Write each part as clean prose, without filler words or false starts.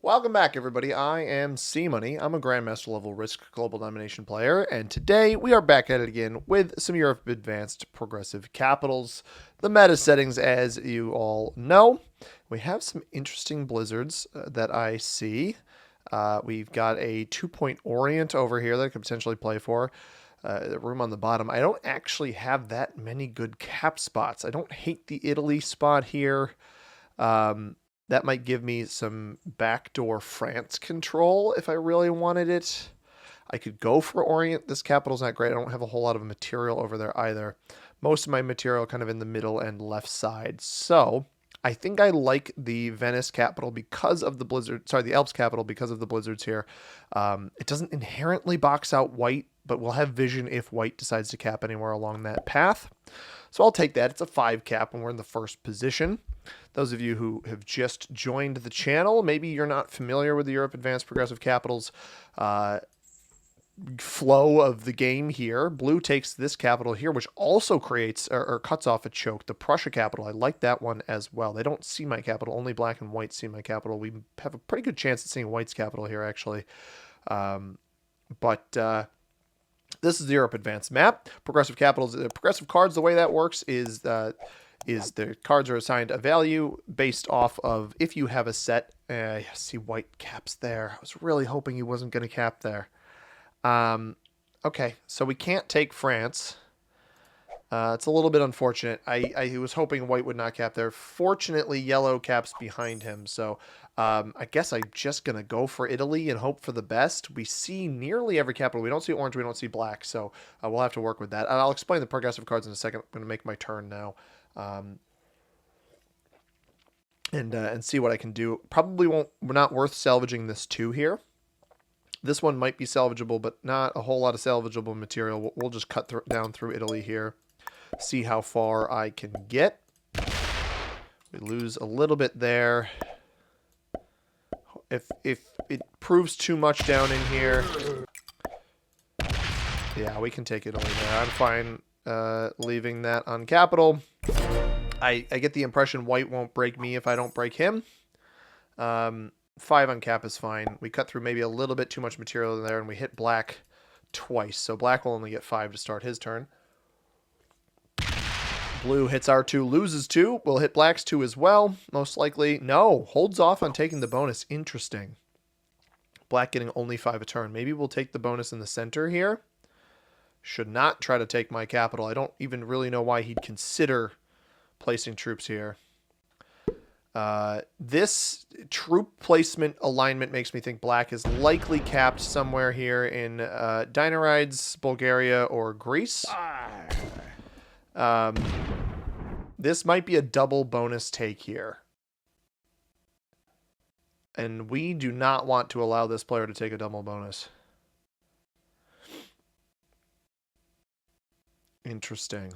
Welcome back, everybody. I am C-Money. I'm a Grandmaster level Risk Global Domination player, and today we are back at it again with some Europe Advanced Progressive Capitals. The meta settings, as you all know, we have some interesting blizzards that I see. We've got a 2-point Orient over here that I could potentially play for. The room on the bottom. I don't actually have that many good cap spots. I don't hate the Italy spot here. That might give me some backdoor France control if I really wanted it. I could go for Orient. This capital's not great. I don't have a whole lot of material over there either. Most of my material kind of in the middle and left side. So I think I like the Venice capital because of the blizzard. Sorry, the Alps capital because of the blizzards here. It doesn't inherently box out white, but we'll have vision if white decides to cap anywhere along that path. So I'll take that. It's a 5 cap and we're in the first position. Those of you who have just joined the channel, maybe you're not familiar with the Europe Advanced Progressive Capitals flow of the game here. Blue takes this capital here, which also creates or cuts off a choke. The Prussia capital, I like that one as well. They don't see my capital. Only black and white see my capital. We have a pretty good chance at seeing white's capital here, actually. This is the Europe Advanced map. Progressive capitals, progressive cards, the way that works is the cards are assigned a value based off of if you have a set. I see white caps there. I was really hoping he wasn't going to cap there. Okay, so we can't take France. It's a little bit unfortunate. I was hoping white would not cap there. Fortunately, yellow caps behind him. So I guess I'm just going to go for Italy and hope for the best. We see nearly every capital. We don't see orange. We don't see black. So we'll have to work with that. And I'll explain the progressive cards in a second. I'm going to make my turn now. And see what I can do. Probably not worth salvaging this 2 here. This one might be salvageable, but not a whole lot of salvageable material. We'll just cut down through Italy here. See how far I can get. We lose a little bit there. If it proves too much down in here, yeah, we can take Italy there. I'm fine leaving that on capital. I get the impression white won't break me if I don't break him. 5 on cap is fine. We cut through maybe a little bit too much material in there, and we hit black twice. So black will only get 5 to start his turn. Blue hits R2, loses 2. We'll hit black's 2 as well, most likely. No, holds off on taking the bonus. Interesting. Black getting only 5 a turn. Maybe we'll take the bonus in the center here. Should not try to take my capital. I don't even really know why he'd consider placing troops here. This troop placement alignment makes me think black is likely capped somewhere here in Dinarides, Bulgaria, or Greece. This might be a double bonus take here. And we do not want to allow this player to take a double bonus. Interesting.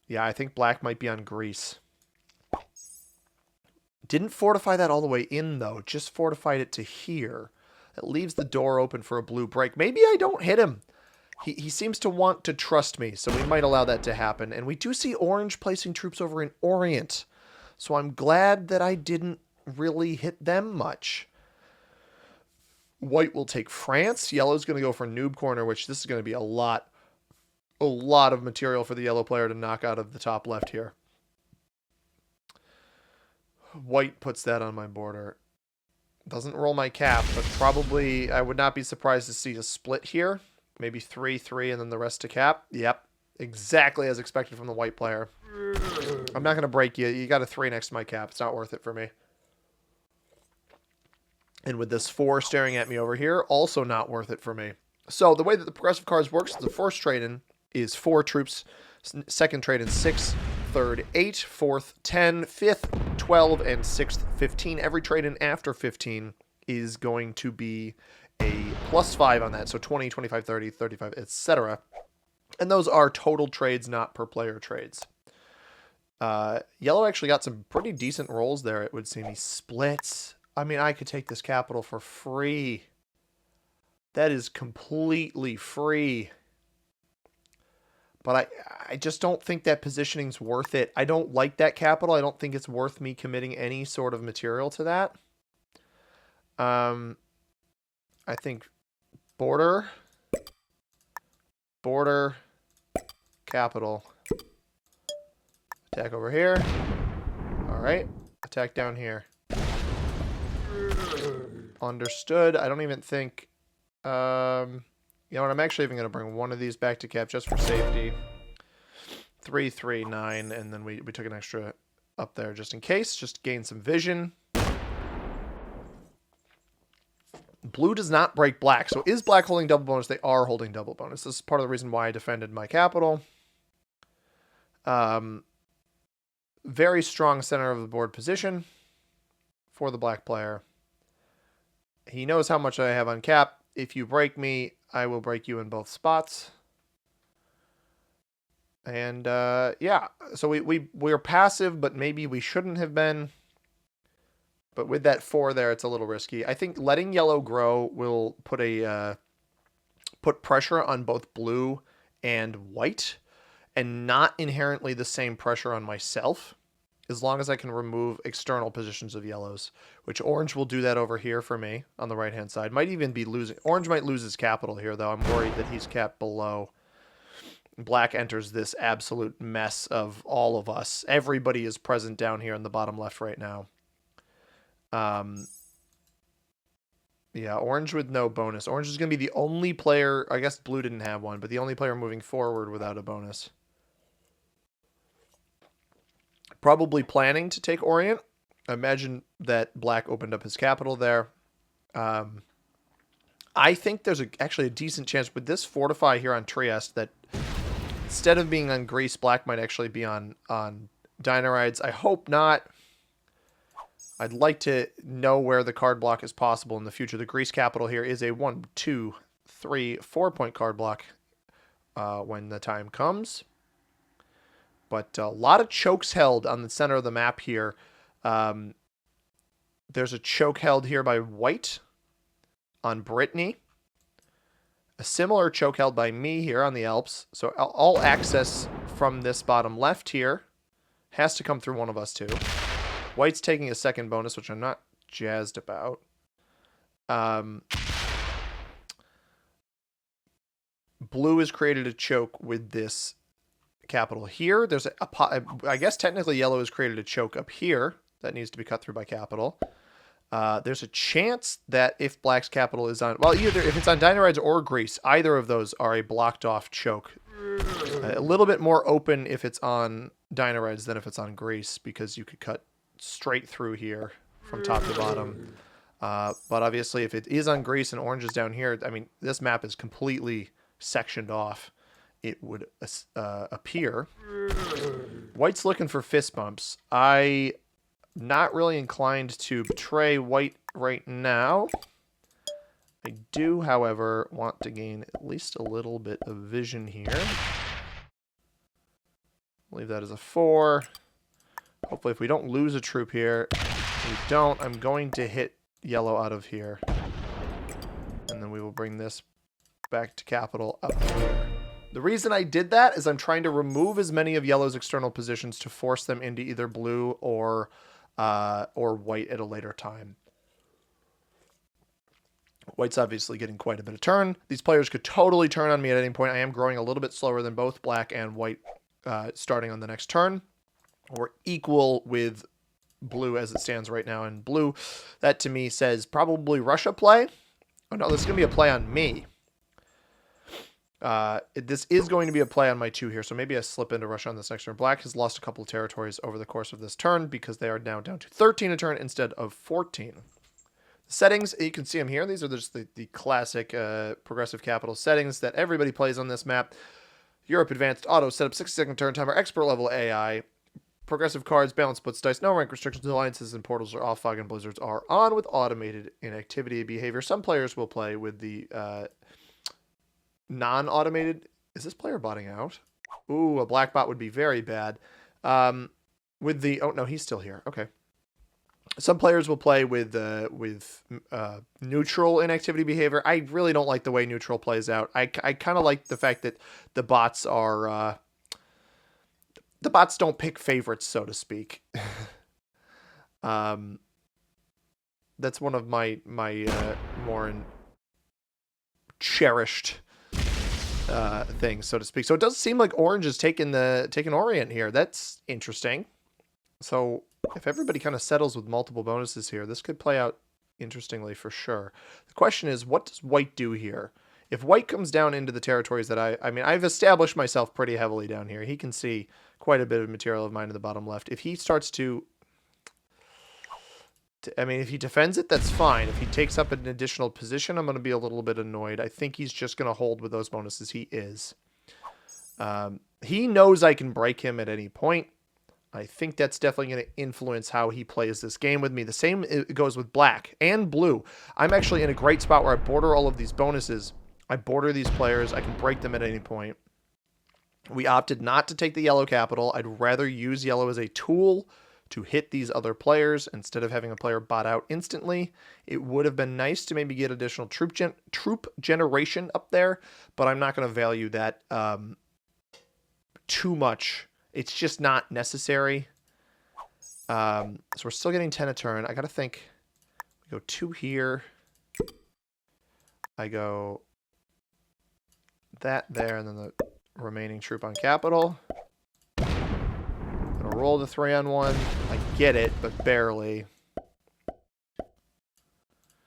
Yeah, I think black might be on Greece. Didn't fortify that all the way in, though. Just fortified it to here. It leaves the door open for a blue break. Maybe I don't hit him. He seems to want to trust me, so we might allow that to happen. And we do see orange placing troops over in Orient. So I'm glad that I didn't really hit them much. White will take France. Yellow's going to go for noob corner, which this is going to be a lot of material for the yellow player to knock out of the top left here. White puts that on my border. Doesn't roll my cap, but probably I would not be surprised to see a split here. Maybe 3-3 and then the rest to cap. Yep. Exactly as expected from the white player. I'm not going to break you. You got a 3 next to my cap. It's not worth it for me. And with this 4 staring at me over here, also not worth it for me. So the way that the progressive cards works, the first trade-in is 4 troops. Second trade-in 6. Third 8. Fourth 10. Fifth 12. And sixth 15. Every trade-in after 15 is going to be a +5 on that. So 20, 25, 30, 35, etc. And those are total trades, not per player trades. Yellow actually got some pretty decent rolls there, it would seem. He splits. I mean, I could take this capital for free. That is completely free. But I just don't think that positioning's worth it. I don't like that capital. I don't think it's worth me committing any sort of material to that. I think border, capital. Attack over here. All right. Attack down here. Understood. I don't even think... you know what? I'm actually even going to bring one of these back to cap just for safety. 3, 3, 9, and then we took an extra up there just in case. Just gain some vision. Blue does not break black. So is black holding double bonus? They are holding double bonus. This is part of the reason why I defended my capital. Very strong center of the board position for the black player. He knows how much I have on cap. If you break me, I will break you in both spots. And yeah, so we're passive, but maybe we shouldn't have been. But with that 4 there, it's a little risky. I think letting yellow grow will put pressure on both blue and white, and not inherently the same pressure on myself, as long as I can remove external positions of yellows, which orange will do that over here for me on the right-hand side. Might even be losing. Orange might lose his capital here, though. I'm worried that he's capped below. Black enters this absolute mess of all of us. Everybody is present down here in the bottom left right now. Yeah, orange with no bonus. Orange is going to be the only player, I guess blue didn't have one, but the only player moving forward without a bonus. Probably planning to take Orient. I imagine that black opened up his capital there. I think there's actually a decent chance with this fortify here on Trieste that instead of being on Greece, black might actually be on Dinarides. I hope not. I'd like to know where the card block is possible in the future. The Greece capital here is a 1, 2, 3, 4-point card block when the time comes. But a lot of chokes held on the center of the map here. There's a choke held here by white on Brittany. A similar choke held by me here on the Alps. So all access from this bottom left here has to come through one of us two. White's taking a second bonus, which I'm not jazzed about. Blue has created a choke with this capital here. There's I guess technically yellow has created a choke up here that needs to be cut through by capital. There's a chance that if black's capital is on, well, either if it's on Dinarides or Greece, either of those are a blocked off choke. A little bit more open if it's on Dinarides than if it's on Greece, because you could cut straight through here from top to bottom. But obviously if it is on Greece and orange is down here, I mean, this map is completely sectioned off. It would appear. White's looking for fist bumps. I'm not really inclined to betray white right now. I do, however, want to gain at least a little bit of vision here. Leave that as a 4. Hopefully if we don't lose a troop here, we don't, I'm going to hit yellow out of here. And then we will bring this back to capital up here. The reason I did that is I'm trying to remove as many of yellow's external positions to force them into either blue or white at a later time. White's obviously getting quite a bit of turn. These players could totally turn on me at any point. I am growing a little bit slower than both black and white starting on the next turn. We're equal with blue as it stands right now. And blue, that to me says probably Russia play. Oh no, this is going to be a play on me. This is going to be a play on my 2 here, so maybe I slip into Russia on this next turn. Black has lost a couple of territories over the course of this turn because they are now down to 13 a turn instead of 14. The settings, you can see them here. These are just the classic progressive capital settings that everybody plays on this map. Europe Advanced Auto, set up 60-second turn timer, expert level AI, progressive cards, balance splits dice, no rank restrictions, alliances, and portals are off, fog and blizzards are on with automated inactivity behavior. Some players will play with the non-automated. Is this player botting out? Ooh, a black bot would be very bad. With the, oh no, he's still here. Okay. Some players will play with neutral inactivity behavior. I really don't like the way neutral plays out. I kind of like the fact that the bots are the bots don't pick favorites, so to speak. That's one of my more cherished things, so to speak. So it does seem like Orange is taking Orient here. That's interesting. So if everybody kind of settles with multiple bonuses here, this could play out interestingly for sure. The question is, what does White do here? If White comes down into the territories that I mean, I've established myself pretty heavily down here. He can see quite a bit of material of mine in the bottom left. If he starts to I mean, if he defends it, that's fine. If he takes up an additional position, I'm going to be a little bit annoyed. I think he's just going to hold with those bonuses. He is. He knows I can break him at any point. I think that's definitely going to influence how he plays this game with me. The same goes with black and blue. I'm actually in a great spot where I border all of these bonuses. I border these players. I can break them at any point. We opted not to take the yellow capital. I'd rather use yellow as a tool to hit these other players instead of having a player bot out instantly. It would have been nice to maybe get additional troop generation up there, but I'm not going to value that too much. It's just not necessary. So we're still getting 10 a turn. I got to think. I go 2 here. I go that there, and then the remaining troop on capital. Gonna roll the 3-on-1. I get it, but barely.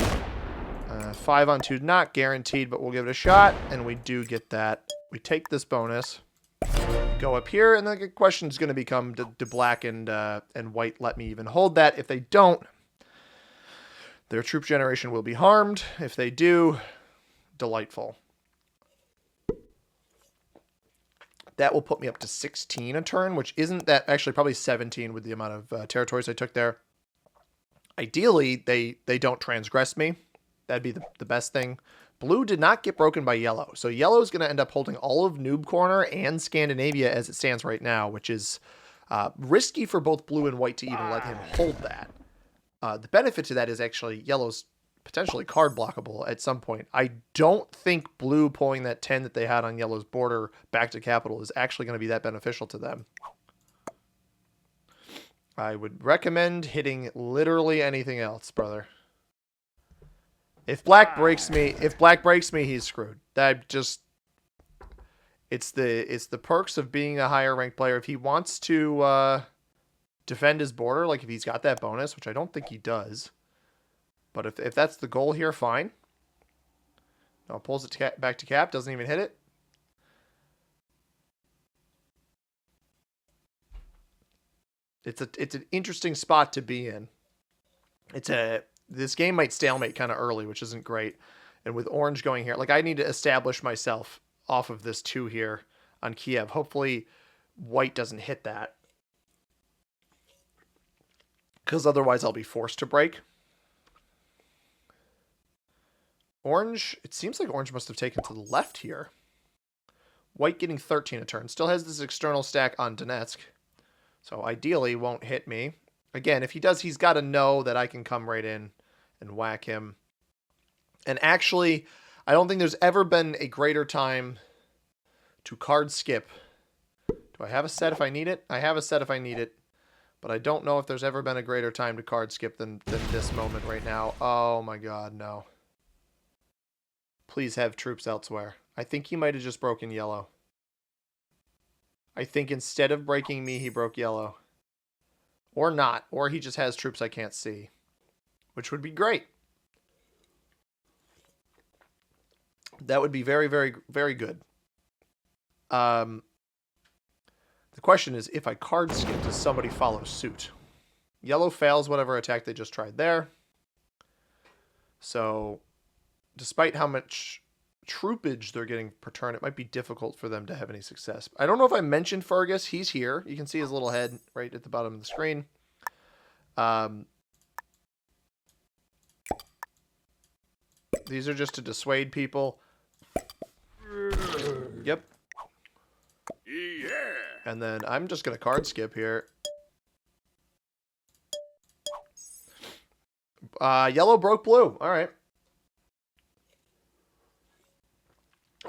5-on-2, not guaranteed, but we'll give it a shot, and we do get that. We take this bonus, go up here, and the question is going to become, do black and white let me even hold that? If they don't, their troop generation will be harmed. If they do, delightful. That will put me up to 16 a turn, which isn't that, actually probably 17 with the amount of territories I took there. Ideally, they don't transgress me. That'd be the best thing. Blue did not get broken by yellow. So yellow is going to end up holding all of Noob Corner and Scandinavia as it stands right now, which is risky for both blue and white to even let him hold that. The benefit to that is actually yellow's potentially card blockable at some point. I don't think blue pulling that 10 that they had on yellow's border back to capital is actually going to be that beneficial to them. I would recommend hitting literally anything else, brother. If black breaks me, he's screwed. That just it's the perks of being a higher ranked player. If he wants to defend his border, like if he's got that bonus, which I don't think he does. But if that's the goal here, fine. No, pulls it back to cap, doesn't even hit it. It's an interesting spot to be in. This game might stalemate kind of early, which isn't great. And with orange going here, like I need to establish myself off of this 2 here on Kiev. Hopefully white doesn't hit that, because otherwise I'll be forced to break. Orange, it seems like orange must have taken to the left here. White getting 13 a turn. Still has this external stack on Donetsk. So ideally won't hit me. Again, if he does, he's got to know that I can come right in and whack him. And actually, I don't think there's ever been a greater time to card skip. Do I have a set if I need it? I have a set if I need it. But I don't know if there's ever been a greater time to card skip than this moment right now. Oh my god, no. Please have troops elsewhere. I think he might have just broken yellow. I think instead of breaking me, he broke yellow. Or not. Or he just has troops I can't see. Which would be great. That would be very, very, very good. The question is, if I card skip, does somebody follow suit? Yellow fails whatever attack they just tried there. So, despite how much troopage they're getting per turn, it might be difficult for them to have any success. I don't know if I mentioned Fergus. He's here. You can see his little head right at the bottom of the screen. These are just to dissuade people. Yep. Yeah. And then I'm just going to card skip here. Yellow broke blue. All right.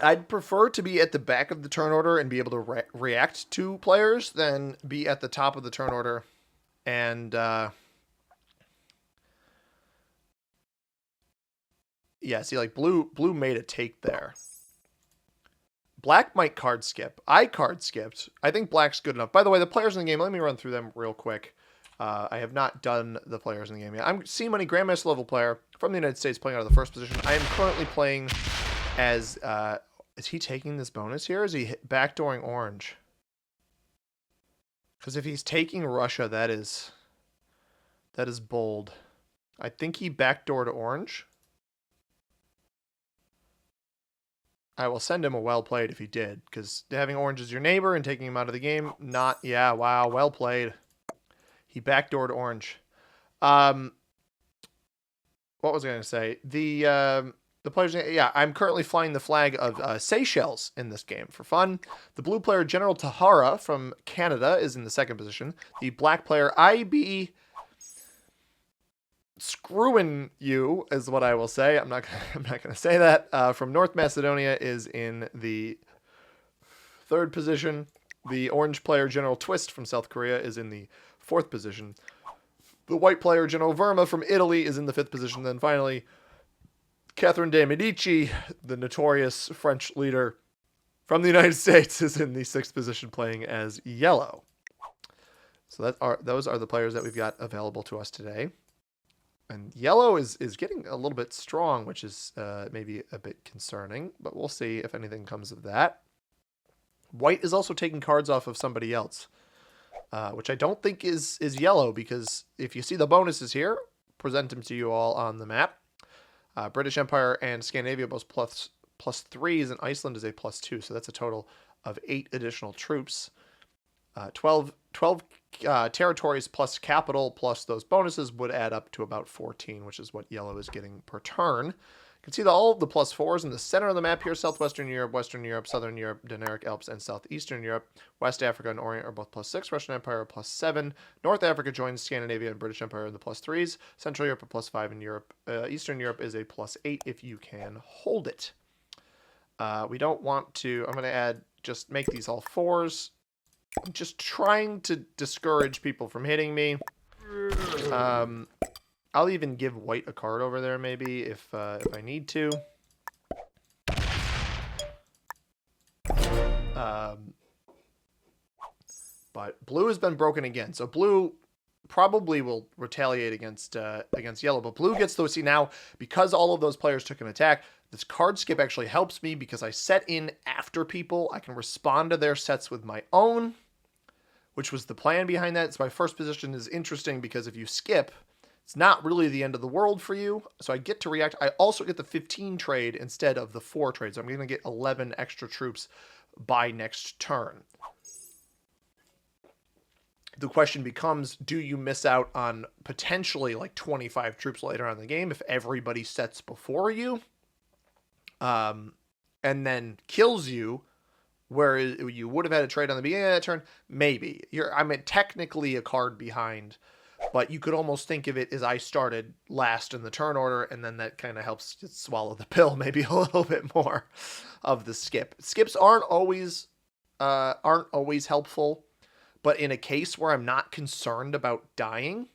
I'd prefer to be at the back of the turn order and be able to react to players than be at the top of the turn order and Yeah, see, like blue made a take there. Black might card skip. I card skipped. I think black's good enough. By the way, the players in the game, let me run through them real quick. I have not done the players in the game yet. I'm C Money, Grandmaster level player from the United States, playing out of the first position. I am currently playing as... is he taking this bonus here? Or is he backdooring orange? Because if he's taking Russia, that is bold. I think he backdoored orange. I will send him a well played if he did, because having orange as your neighbor and taking him out of the game, not... Yeah, wow, well played. He backdoored orange. What was I going to say? The players... Yeah, I'm currently flying the flag of Seychelles in this game for fun. The blue player, General Tahara from Canada, is in the second position. The black player, IB... Screwing you is what I will say. I'm not gonna say that. From North Macedonia is in the third position. The orange player General Twist from South Korea is in the fourth position. The white player General Verma from Italy is in the fifth position. Then finally, Catherine de Medici, the notorious French leader from the United States, is in the sixth position, playing as yellow. So those are the players that we've got available to us today. And yellow is getting a little bit strong, which is maybe a bit concerning, but we'll see if anything comes of that. White is also taking cards off of somebody else, which I don't think is yellow, because if you see the bonuses here, present them to you all on the map. British Empire and Scandinavia both +3s, and Iceland is a +2, so that's a total of 8 additional troops. 12 territories plus capital plus those bonuses would add up to about 14, which is what yellow is getting per turn. You can see all of the +4s in the center of the map here. Southwestern Europe, Western Europe, Southern Europe, Dinaric Alps, and Southeastern Europe. West Africa and Orient are both +6. Russian Empire are +7. North Africa joins Scandinavia and British Empire in the +3s. Central Europe are +5, and Europe, Eastern Europe is a +8 if you can hold it. We don't want to... I'm going to add... Just make these all 4s. I'm just trying to discourage people from hitting me. I'll even give white a card over there, maybe, if I need to. But blue has been broken again, so blue probably will retaliate against yellow. But blue gets those. See, now, because all of those players took an attack, this card skip actually helps me because I set in after people. I can respond to their sets with my own, which was the plan behind that. So my first position is interesting because if you skip, it's not really the end of the world for you. So I get to react. I also get the 15 trade instead of the 4 trade. So I'm going to get 11 extra troops by next turn. The question becomes, do you miss out on potentially like 25 troops later on in the game if everybody sets before you? And then kills you, where you would have had a trade on the beginning of that turn? Maybe. I'm technically a card behind, but you could almost think of it as I started last in the turn order, and then that kind of helps swallow the pill maybe a little bit more of the skip. Skips aren't always helpful, but in a case where I'm not concerned about dying,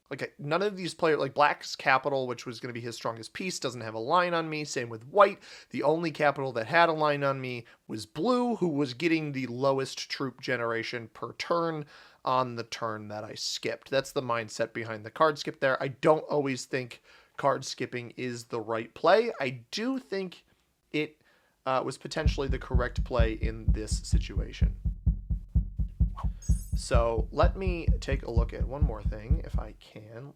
like none of these players, like Black's capital, which was going to be his strongest piece, doesn't have a line on me. Same with White. The only capital that had a line on me was Blue, who was getting the lowest troop generation per turn on the turn that I skipped. That's the mindset behind the card skip there. I don't always think card skipping is the right play. I do think it was potentially the correct play in this situation. So let me take a look at one more thing, if I can.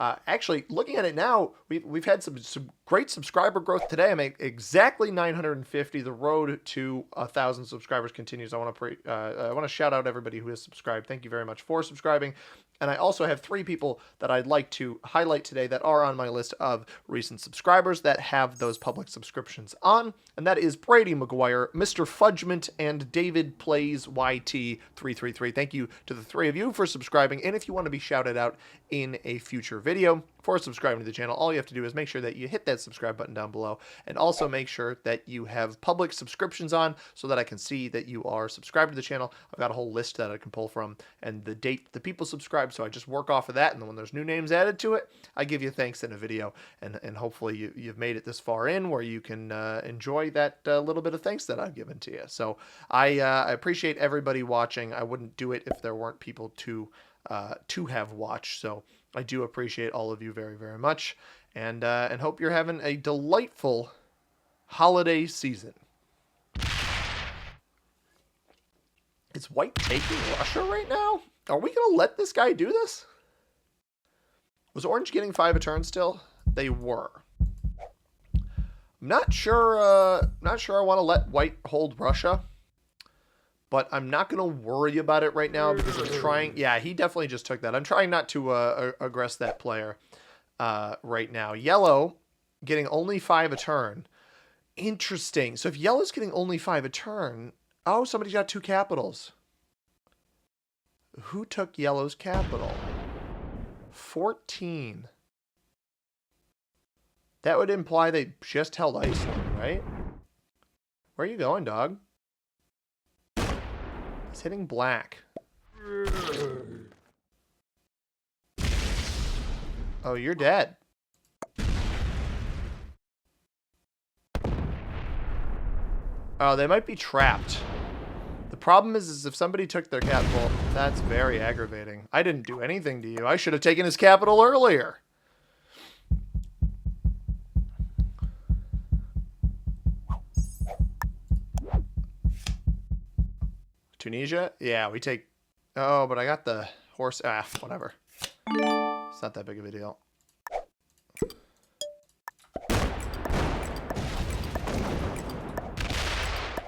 Actually, looking at it now, we've had some great subscriber growth today. I'm at exactly 950. The road to 1,000 subscribers continues. I want to shout out everybody who has subscribed. Thank you very much for subscribing. And I also have 3 people that I'd like to highlight today that are on my list of recent subscribers that have those public subscriptions on. And that is Brady McGuire, Mr. Fudgement, and David Plays YT333. Thank you to the 3 of you for subscribing. And if you want to be shouted out in a future video, for subscribing to the channel. All you have to do is make sure that you hit that subscribe button down below, and also make sure that you have public subscriptions on so that I can see that you are subscribed to the channel. I've got a whole list that I can pull from and the date the people subscribe, so I just work off of that, and then when there's new names added to it, I give you thanks in a video, and hopefully you've made it this far in where you can enjoy that little bit of thanks that I've given to you. So I appreciate everybody watching. I wouldn't do it if there weren't people to have watched. So I do appreciate all of you very, very much, and hope you're having a delightful holiday season. Is White taking Russia right now? Are we going to let this guy do this? Was Orange getting 5 a turn still? They were. I'm not sure I want to let White hold Russia, but I'm not going to worry about it right now because I'm trying. Yeah, he definitely just took that. I'm trying not to aggress that player right now. Yellow getting only 5 a turn. Interesting. So if Yellow's getting only 5 a turn, oh, somebody's got 2 capitals. Who took Yellow's capital? 14. That would imply they just held Iceland, right? Where are you going, dog? He's hitting black. Oh, you're dead. Oh, they might be trapped. The problem is if somebody took their capital, that's very aggravating. I didn't do anything to you. I should have taken his capital earlier. Tunisia? Yeah, we take... Oh, but I got the horse... Ah, whatever. It's not that big of a deal.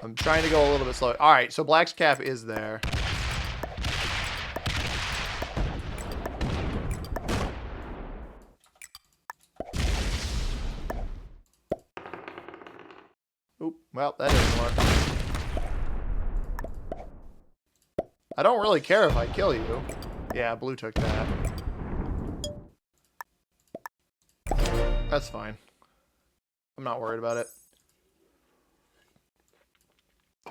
I'm trying to go a little bit slow. All right, so Black's cap is there. Oop, well, that didn't work. I don't really care if I kill you. Yeah, Blue took that. That's fine. I'm not worried about it.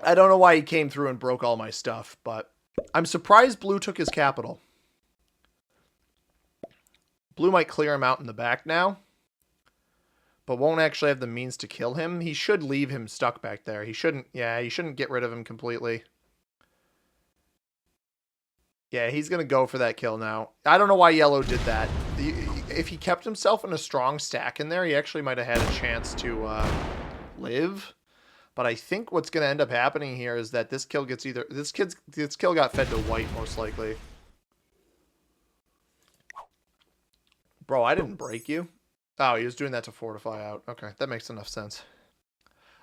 I don't know why he came through and broke all my stuff, but I'm surprised Blue took his capital. Blue might clear him out in the back now, but won't actually have the means to kill him. He should leave him stuck back there. He shouldn't, yeah, he shouldn't get rid of him completely. Yeah, he's going to go for that kill now. I don't know why Yellow did that. If he kept himself in a strong stack in there, he actually might have had a chance to live. But I think what's going to end up happening here is that this kill gets either... This kill got fed to White, most likely. Bro, I didn't break you. Oh, he was doing that to fortify out. Okay, that makes enough sense.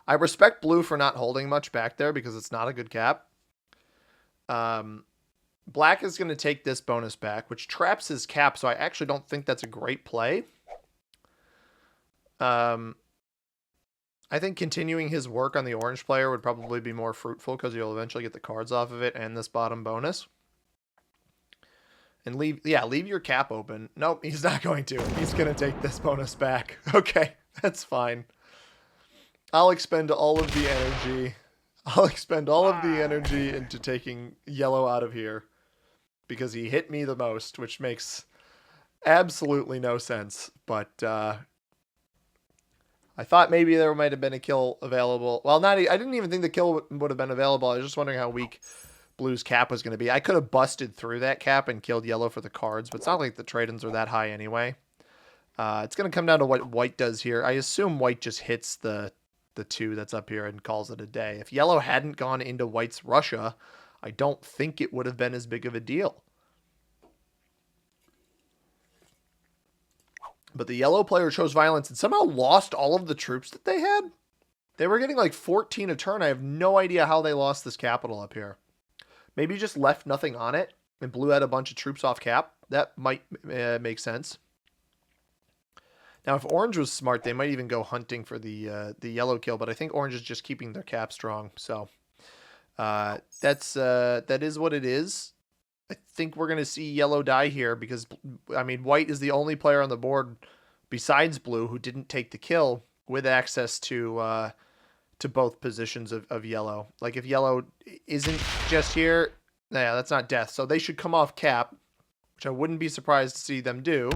I respect Blue for not holding much back there because it's not a good cap. Black is going to take this bonus back, which traps his cap, so I actually don't think that's a great play. I think continuing his work on the orange player would probably be more fruitful because you'll eventually get the cards off of it and this bottom bonus. And leave your cap open. Nope, he's not going to. He's going to take this bonus back. Okay, that's fine. I'll expend all of the energy. I'll expend all of the energy into taking Yellow out of here because he hit me the most, which makes absolutely no sense. But I thought maybe there might have been a kill available. Well, I didn't even think the kill would have been available. I was just wondering how weak Blue's cap was going to be. I could have busted through that cap and killed Yellow for the cards, but it's not like the trade-ins are that high anyway. It's going to come down to what White does here. I assume White just hits the 2 that's up here and calls it a day. If Yellow hadn't gone into White's Russia, I don't think it would have been as big of a deal. But the Yellow player chose violence and somehow lost all of the troops that they had. They were getting like 14 a turn. I have no idea how they lost this capital up here. Maybe just left nothing on it and Blue had a bunch of troops off cap. That might make sense. Now, if Orange was smart, they might even go hunting for the Yellow kill. But I think Orange is just keeping their cap strong. So that is what it is. I think we're going to see yellow die here because, I mean, white is the only player on the board besides blue who didn't take the kill with access to both positions of yellow. Like, if yellow isn't just here, yeah, that's not death. So they should come off cap, which I wouldn't be surprised to see them do.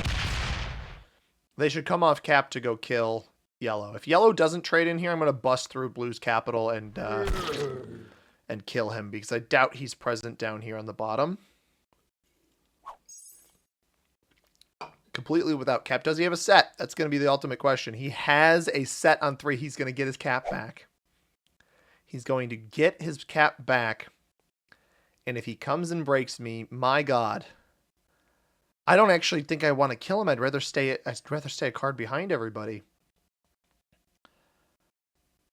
They should come off cap to go kill yellow. If yellow doesn't trade in here, I'm going to bust through blue's capital and kill him because I doubt he's present down here on the bottom. Completely without cap. Does he have a set? That's going to be the ultimate question. He has a set on 3. He's going to get his cap back. He's going to get his cap back. And if he comes and breaks me, my God. I don't actually think I want to kill him. I'd rather stay a card behind everybody.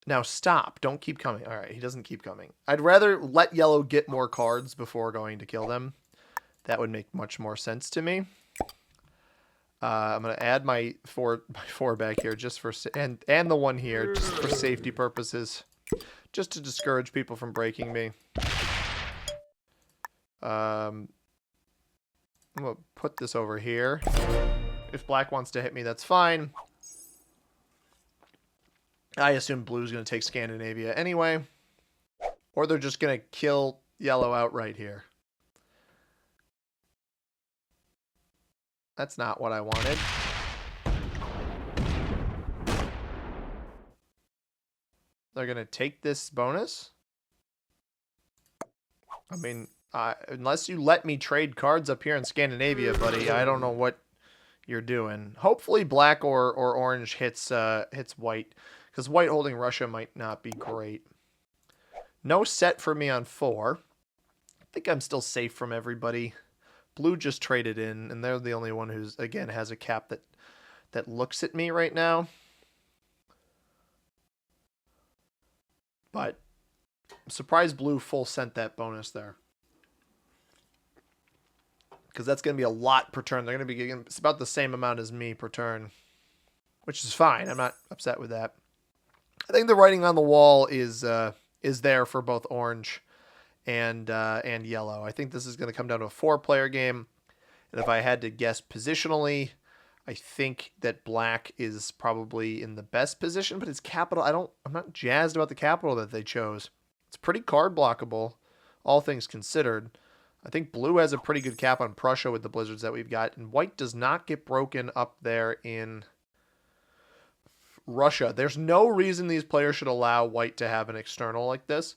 Now stop. Don't keep coming. All right, he doesn't keep coming. I'd rather let yellow get more cards before going to kill them. That would make much more sense to me. I'm going to add my four back here just for and the one here just for safety purposes, just to discourage people from breaking me. I'm going to put this over here. If black wants to hit me, that's fine. I assume blue's going to take Scandinavia anyway. Or they're just going to kill yellow outright here. That's not what I wanted. They're going to take this bonus. I mean, unless you let me trade cards up here in Scandinavia, buddy, I don't know what you're doing. Hopefully black or orange hits white, because white holding Russia might not be great. No set for me on 4. I think I'm still safe from everybody. Blue just traded in, and they're the only one who's, again, has a cap that looks at me right now. But I'm surprised blue full sent that bonus there. Because that's going to be a lot per turn. They're going to be getting, it's about the same amount as me per turn, which is fine. I'm not upset with that. I think the writing on the wall is there for both orange and yellow. I think this is going to come down to a 4-player game. And if I had to guess positionally, I think that black is probably in the best position, but his capital, I'm not jazzed about the capital that they chose. It's pretty card blockable, all things considered. I think blue has a pretty good cap on Prussia with the blizzards that we've got, and white does not get broken up there in Russia. There's no reason these players should allow white to have an external like this.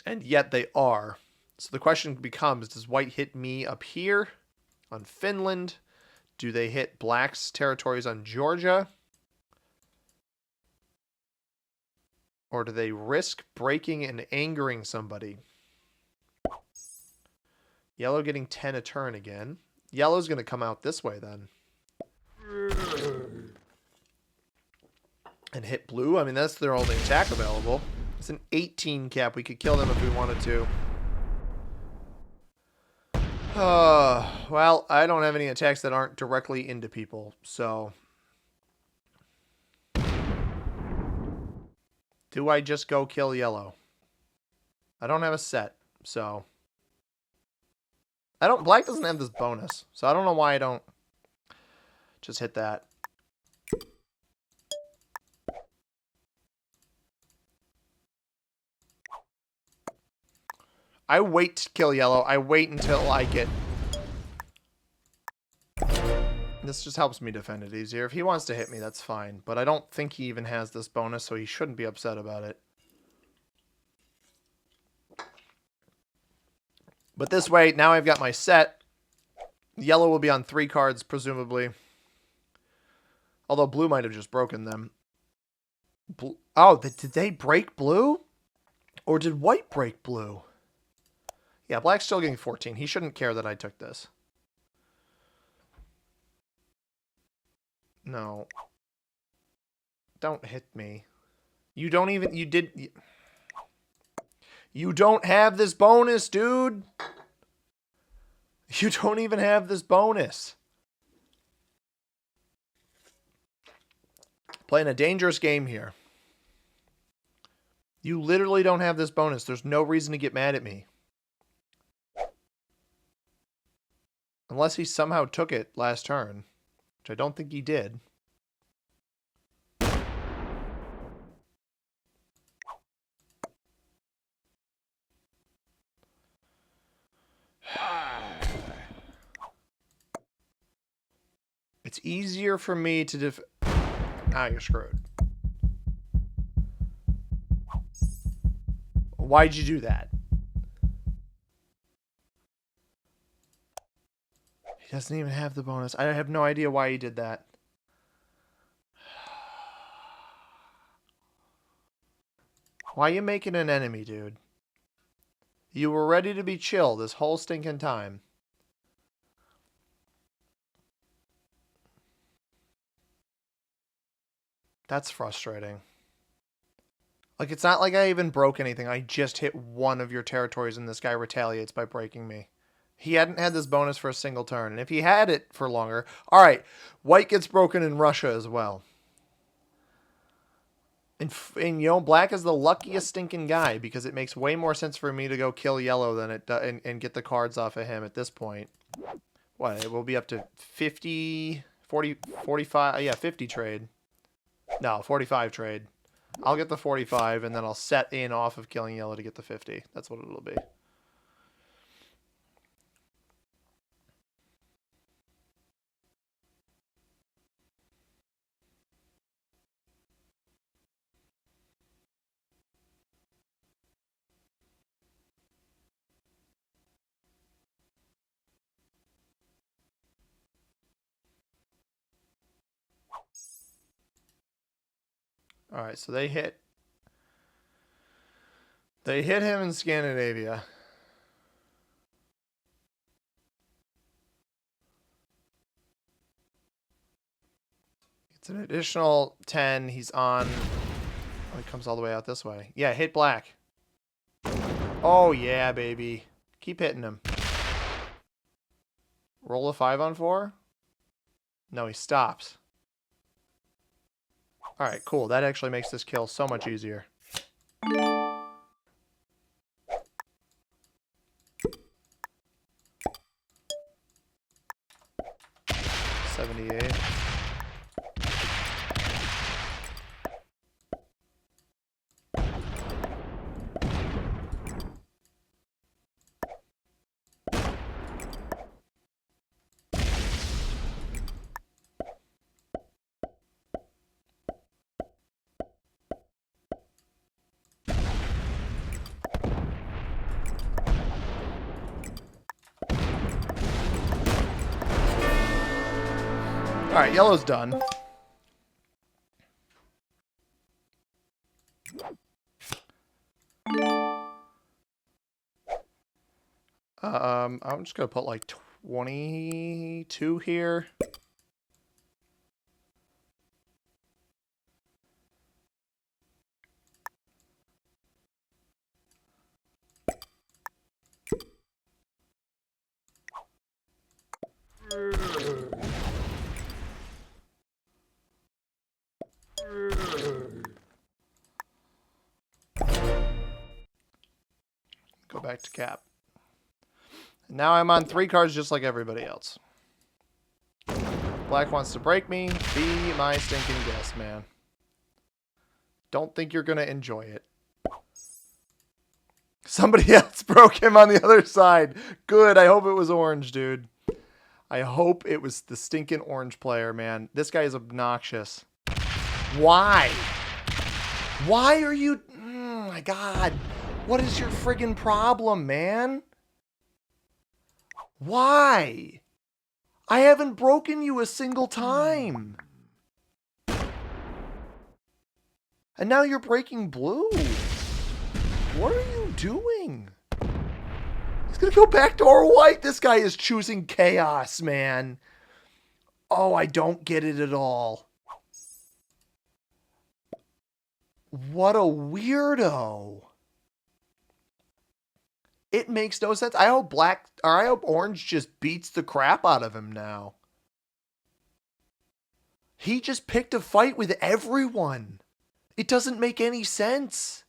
And yet they are. So the question becomes, does white hit me up here on Finland? Do they hit black's territories on Georgia? Or do they risk breaking and angering somebody? Yellow getting 10 a turn again. Yellow's going to come out this way then. And hit blue. I mean, that's their only attack available. It's an 18 cap. We could kill them if we wanted to. Well, I don't have any attacks that aren't directly into people, so... Do I just go kill yellow? I don't have a set, so... Black doesn't have this bonus, so I don't know why I don't just hit that. I wait to kill yellow. I wait until I get... This just helps me defend it easier. If he wants to hit me, that's fine. But I don't think he even has this bonus, so he shouldn't be upset about it. But this way, now I've got my set. Yellow will be on 3 cards, presumably. Although blue might have just broken them. Oh, did they break blue? Or did white break blue? Yeah, black's still getting 14. He shouldn't care that I took this. No. Don't hit me. You don't even... You don't have this bonus, dude. You don't even have this bonus. Playing a dangerous game here. You literally don't have this bonus. There's no reason to get mad at me. Unless he somehow took it last turn, which I don't think he did. It's easier for me to Ah, you're screwed. Why'd you do that? He doesn't even have the bonus. I have no idea why he did that. Why are you making an enemy, dude? You were ready to be chill this whole stinking time. That's frustrating. Like, it's not like I even broke anything. I just hit one of your territories and this guy retaliates by breaking me. He hadn't had this bonus for a single turn. And if he had it for longer... All right, white gets broken in Russia as well. And you know, black is the luckiest stinking guy because it makes way more sense for me to go kill yellow than it does, and get the cards off of him at this point. What, it will be up to 50, 40, 45, yeah, 50 trade. No, 45 trade. I'll get the 45, and then I'll set in off of killing yellow to get the 50. That's what it'll be. All right, so they hit him in Scandinavia. It's an additional 10. He's on. Oh, he comes all the way out this way. Yeah, hit black. Oh, yeah, baby. Keep hitting him. Roll a 5 on 4? No, he stops. All right, cool. That actually makes this kill so much easier. $78. All right, yellow's done. I'm just gonna put like 22 here. Go back to cap. Now I'm on 3 cards just like everybody else. Black wants to break me. Be my stinking guest, man. Don't think you're going to enjoy it. Somebody else broke him on the other side. Good. I hope it was orange, dude. I hope it was the stinking orange player, man. This guy is obnoxious. Why? Why are you... Oh, my God. What is your friggin' problem, man? Why? I haven't broken you a single time. And now you're breaking blue. What are you doing? He's going to go back to our white. This guy is choosing chaos, man. Oh, I don't get it at all. What a weirdo. It makes no sense. I hope I hope orange just beats the crap out of him now. He just picked a fight with everyone. It doesn't make any sense.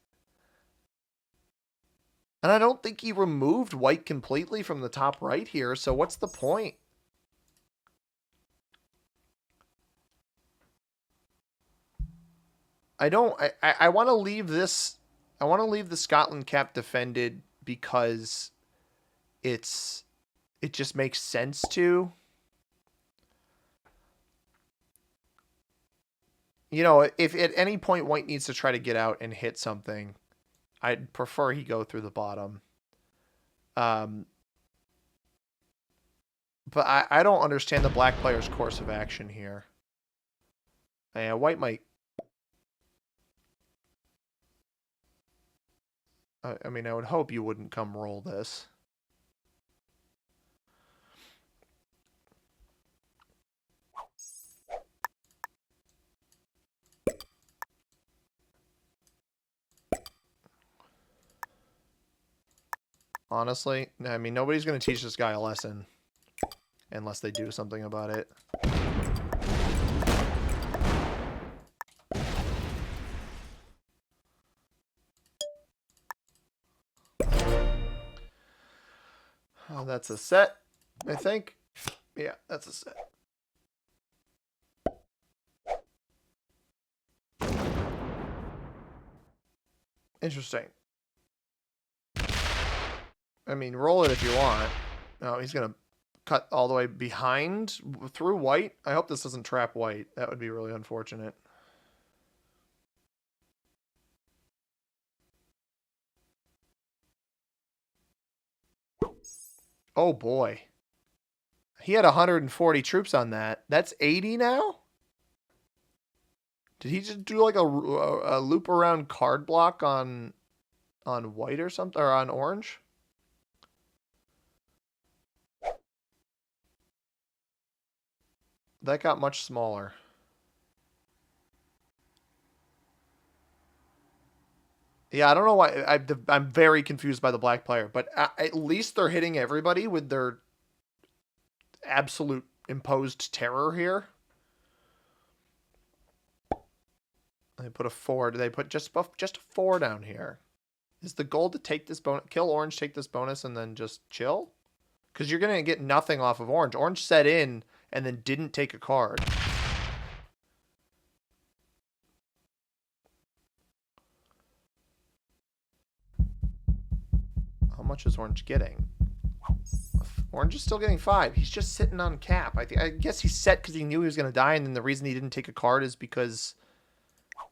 And I don't think he removed white completely from the top right here, so what's the point? I don't. I want to leave this. I want to leave the Scotland cap defended because it's. It just makes sense to. You know, if at any point White needs to try to get out and hit something, I'd prefer he go through the bottom. Um, but I don't understand the black player's course of action here. Yeah, White might. I mean, I would hope you wouldn't come roll this. Honestly, I mean, nobody's going to teach this guy a lesson unless they do something about it. Oh, that's a set, I think. Yeah, that's a set. Interesting. I mean, roll it if you want. No, he's going to cut all the way behind through White. I hope this doesn't trap White. That would be really unfortunate. Oh, boy. He had 140 troops on that. That's 80 now? Did he just do like a loop around card block on White or something? Or on Orange? That got much smaller. Yeah, I don't know why. I'm very confused by the black player, but at least they're hitting everybody with their absolute imposed terror here. They put a 4. Do they put just a 4 down here? Is the goal to take this bonus, kill Orange, take this bonus, and then just chill? Because you're going to get nothing off of Orange. Orange set in and then didn't take a card. How much is Orange getting? Orange is still getting 5. He's just sitting on cap. I guess he set because he knew he was going to die, and then the reason he didn't take a card is because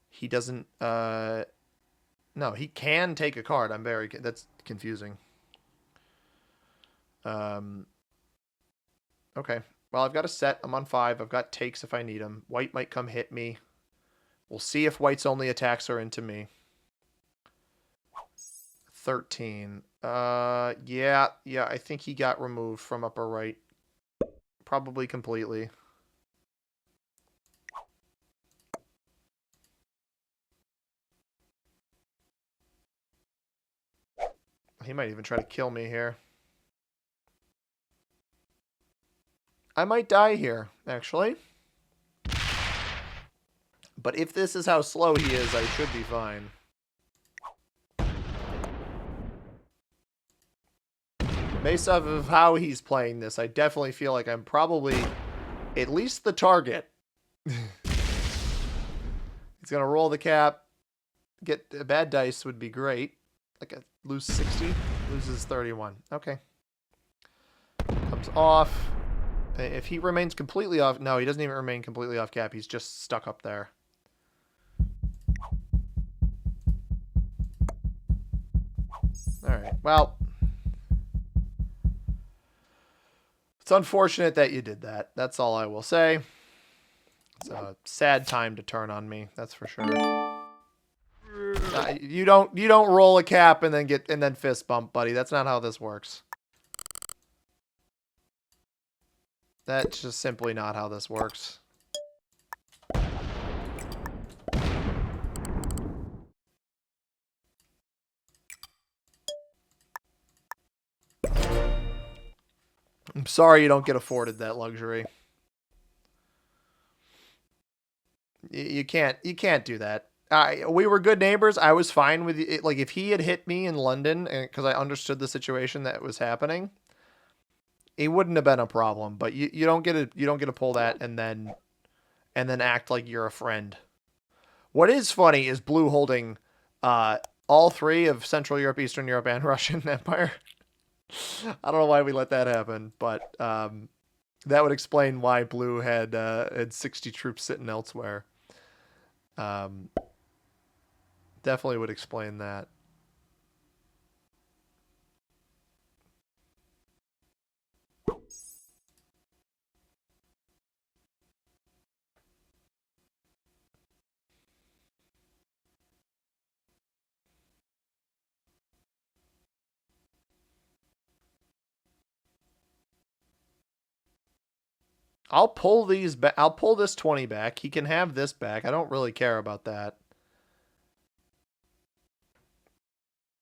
he doesn't... no, he can take a card. That's confusing. Okay. Well, I've got a set. I'm on 5. I've got takes if I need them. White might come hit me. We'll see if White's only attacks are into me. 13. Yeah, I think he got removed from upper right. Probably completely. He might even try to kill me here. I might die here, actually. But if this is how slow he is, I should be fine. Based off of how he's playing this, I definitely feel like I'm probably at least the target. He's going to roll the cap. Get a bad dice would be great. Like a lose 60, loses 31. Okay. Comes off. If he remains completely off... No, he doesn't even remain completely off cap. He's just stuck up there. Alright, well... It's unfortunate that you did that. That's all I will say. It's a sad time to turn on me, that's for sure. You don't roll a cap and then fist bump, buddy. That's not how this works. That's just simply not how this works. I'm sorry you don't get afforded that luxury. You can't do that. We were good neighbors. I was fine with it. Like, if he had hit me in London, because I understood the situation that was happening, it wouldn't have been a problem. But you don't get to pull that and then act like you're a friend. What is funny is blue holding all three of Central Europe, Eastern Europe, and Russian Empire. I don't know why we let that happen, but that would explain why blue had 60 troops sitting elsewhere. Definitely would explain that. I'll pull these back. I'll pull this 20 back. He can have this back. I don't really care about that.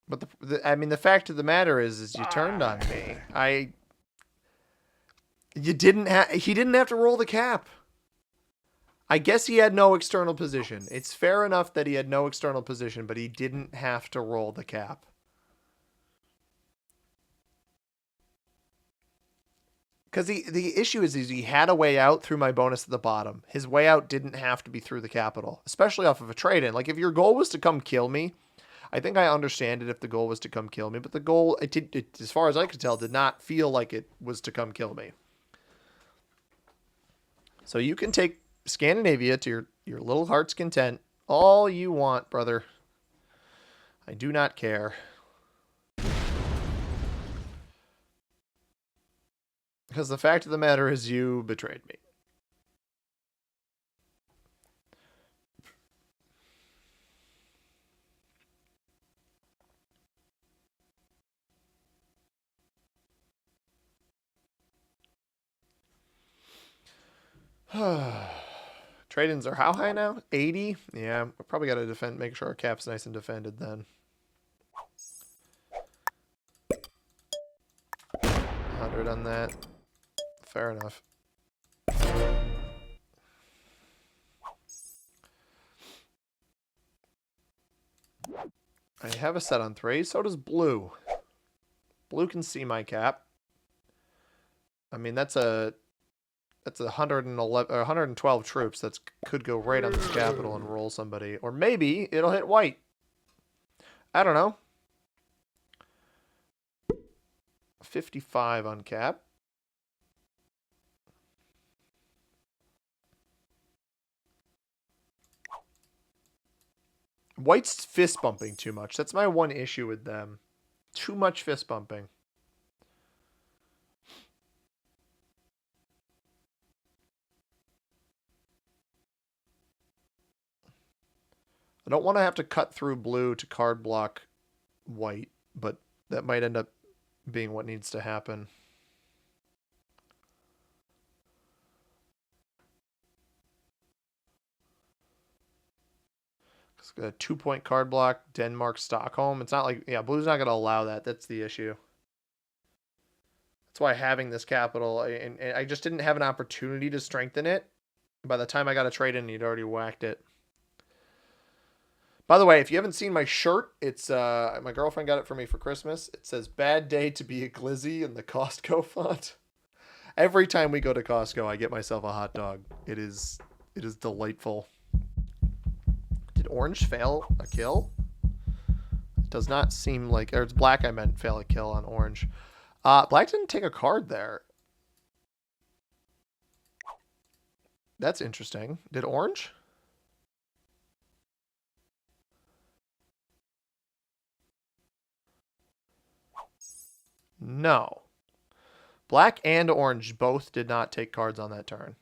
But I mean, the fact of the matter is you turned on me. He didn't have to roll the cap. I guess he had no external position. It's fair enough that he had no external position, but he didn't have to roll the cap. Because the issue is he had a way out through my bonus at the bottom. His way out didn't have to be through the capital, especially off of a trade-in. Like, if your goal was to come kill me, I think I understand it if the goal was to come kill me. But the goal, as far as I could tell, did not feel like it was to come kill me. So you can take Scandinavia to your little heart's content all you want, brother. I do not care. Because the fact of the matter is you betrayed me. Trade-ins are how high now? 80? Yeah, we probably got to make sure our cap's nice and defended then. 100 on that. Fair enough. I have a set on 3. So does blue. Blue can see my cap. I mean, that's 111 or 112 troops. That could go right on this capital and roll somebody. Or maybe it'll hit white. I don't know. 55 on cap. White's fist bumping too much. That's my one issue with them. Too much fist bumping. I don't want to have to cut through blue to card block white, but that might end up being what needs to happen. A 2-point card block, Denmark, Stockholm. It's not like, yeah, blue's not going to allow that. That's the issue. That's why having this capital, and I just didn't have an opportunity to strengthen it. By the time I got a trade in, he'd already whacked it. By the way, if you haven't seen my shirt, it's my girlfriend got it for me for Christmas. It says "Bad Day to be a Glizzy" in the Costco font. Every time we go to Costco, I get myself a hot dog. It is delightful. Did orange fail a kill? It does not seem like, or it's black I meant fail a kill on orange. Black didn't take a card there. That's interesting. Did orange? No. Black and orange both did not take cards on that turn.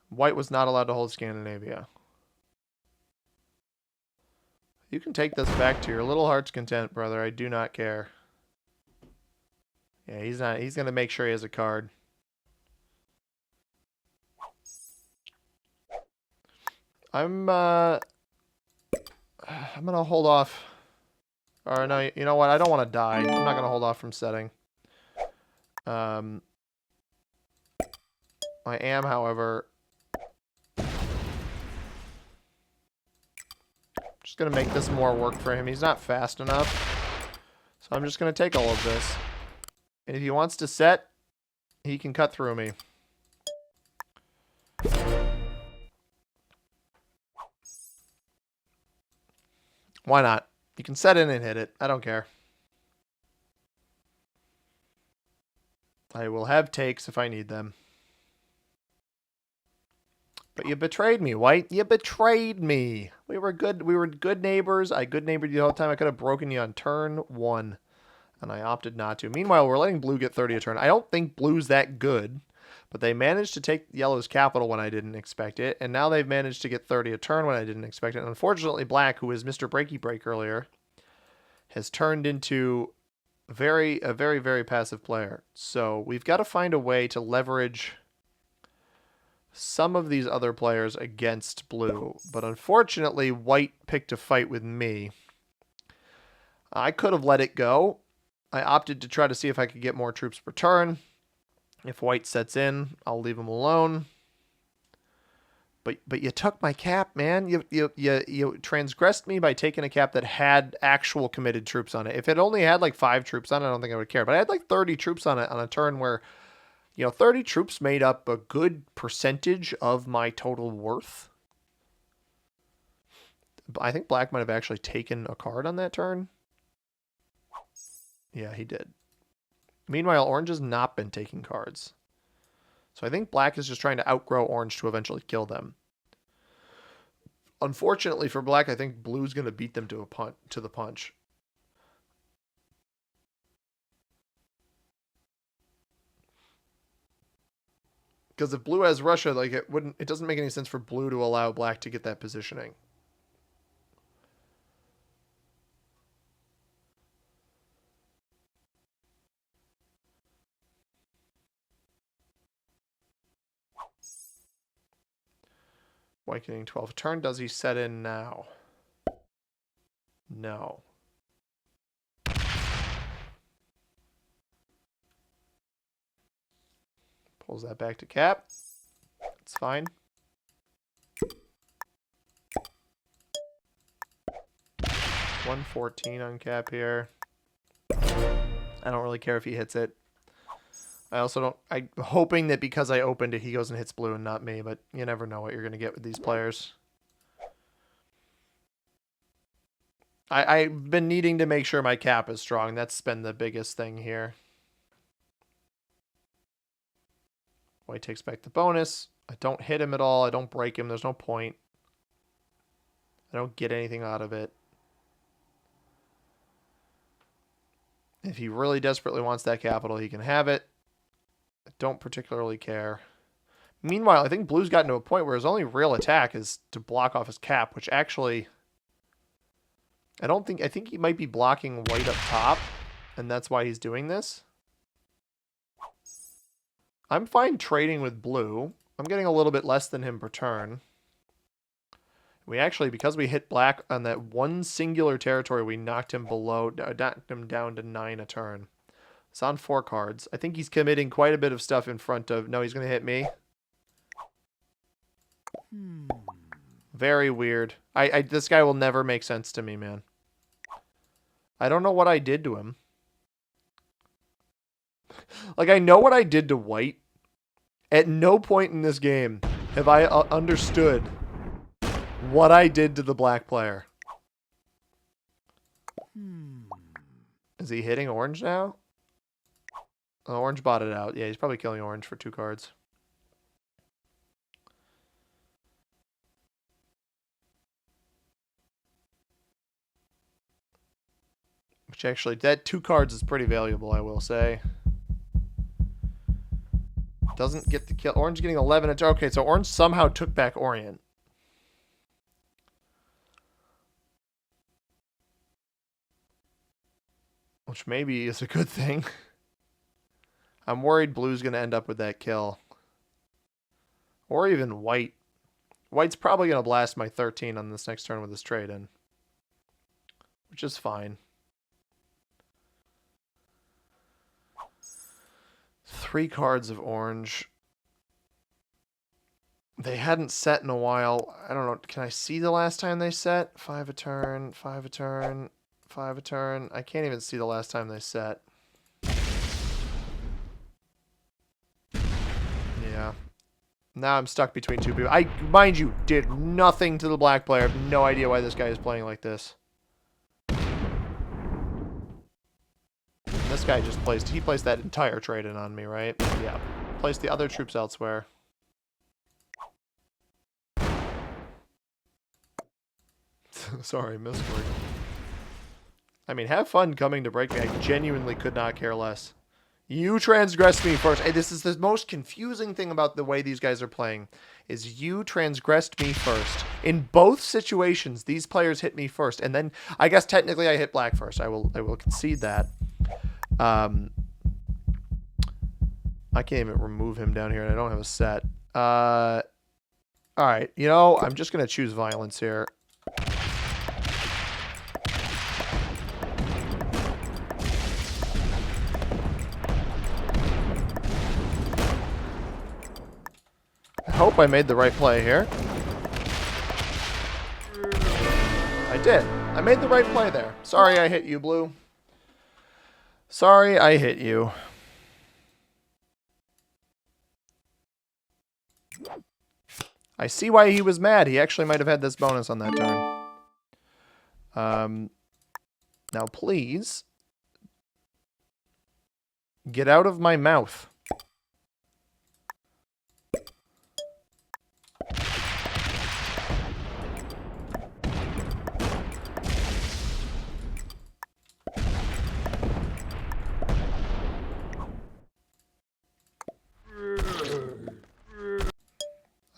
White was not allowed to hold Scandinavia. You can take this back to your little heart's content, brother. I do not care. Yeah, he's not. He's going to make sure he has a card. I'm going to hold off. Or no, you know what? I don't want to die. I'm not going to hold off from setting. I am, however, just going to make this more work for him. He's not fast enough. So I'm just going to take all of this. And if he wants to set, He can cut through me. Why not? You can set in and hit it. I don't care. I will have takes if I need them. But you betrayed me, White. You betrayed me. We were good neighbors. I good neighbored you the whole time. I could have broken you on turn 1. And I opted not to. Meanwhile, we're letting blue get 30 a turn. I don't think blue's that good. But they managed to take yellow's capital when I didn't expect it. And now they've managed to get 30 a turn when I didn't expect it. And unfortunately, black, who was Mr. Breaky Break earlier, has turned into a very, very passive player. So we've got to find a way to leverage some of these other players against blue. But unfortunately, white picked a fight with me. I could have let it go. I opted to try to see if I could get more troops per turn. If white sets in, I'll leave him alone. But you took my cap, man. You transgressed me by taking a cap that had actual committed troops on it. If it only had like 5 troops on it, I don't think I would care. But I had like 30 troops on it on a turn where, 30 troops made up a good percentage of my total worth. I think black might have actually taken a card on that turn. Yeah, he did. Meanwhile, orange has not been taking cards. So I think black is just trying to outgrow orange to eventually kill them. Unfortunately for black, I think blue's going to beat them to the punch. Because if blue has Russia, like it doesn't make any sense for blue to allow black to get that positioning. White getting 12 a turn. Does he set in now? No. Pulls that back to cap. It's fine. $114 on cap here. I don't really care if he hits it. I also don't... I'm hoping that because I opened it, he goes and hits blue and not me, but you never know what you're going to get with these players. I've been needing to make sure my cap is strong. That's been the biggest thing here. White takes back the bonus. I don't hit him at all. I don't break him. There's no point. I don't get anything out of it. If he really desperately wants that capital, he can have it. I don't particularly care. Meanwhile, I think blue's gotten to a point where his only real attack is to block off his cap, which actually... I think he might be blocking white up top, and that's why he's doing this. I'm fine trading with blue. I'm getting a little bit less than him per turn. We actually, because we hit black on that one singular territory, we knocked him down to 9 a turn. It's on 4 cards. I think he's committing quite a bit of stuff in front of... No, he's going to hit me. Very weird. This guy will never make sense to me, man. I don't know what I did to him. Like, I know what I did to white. At no point in this game have I understood what I did to the black player. Is he hitting orange now? Oh, orange bought it out. Yeah, he's probably killing orange for 2 cards. Which actually, that 2 cards is pretty valuable, I will say. Doesn't get the kill. Orange getting 11. Okay, so orange somehow took back Orient. Which maybe is a good thing. I'm worried blue's going to end up with that kill. Or even white. White's probably going to blast my 13 on this next turn with his trade in. Which is fine. 3 cards of orange. They hadn't set in a while. I don't know. Can I see the last time they set? 5 a turn, 5 a turn, 5 a turn. I can't even see the last time they set. Yeah. Now I'm stuck between two people. I, mind you, did nothing to the black player. I have no idea why this guy is playing like this. This guy just placed, he placed that entire trade in on me, right? Yeah. Placed the other troops elsewhere. Sorry, misclick. I mean, have fun coming to break me. I genuinely could not care less. You transgressed me first. Hey, this is the most confusing thing about the way these guys are playing, is you transgressed me first. In both situations, these players hit me first, and then I guess technically I hit black first. I will concede that. I can't even remove him down here, and I don't have a set. All right, you know, I'm just gonna choose violence here. I hope I made the right play here. I did. I made the right play there. Sorry I hit you, Blue. Sorry I hit you. I see why he was mad. He actually might have had this bonus on that turn. Now please get out of my mouth.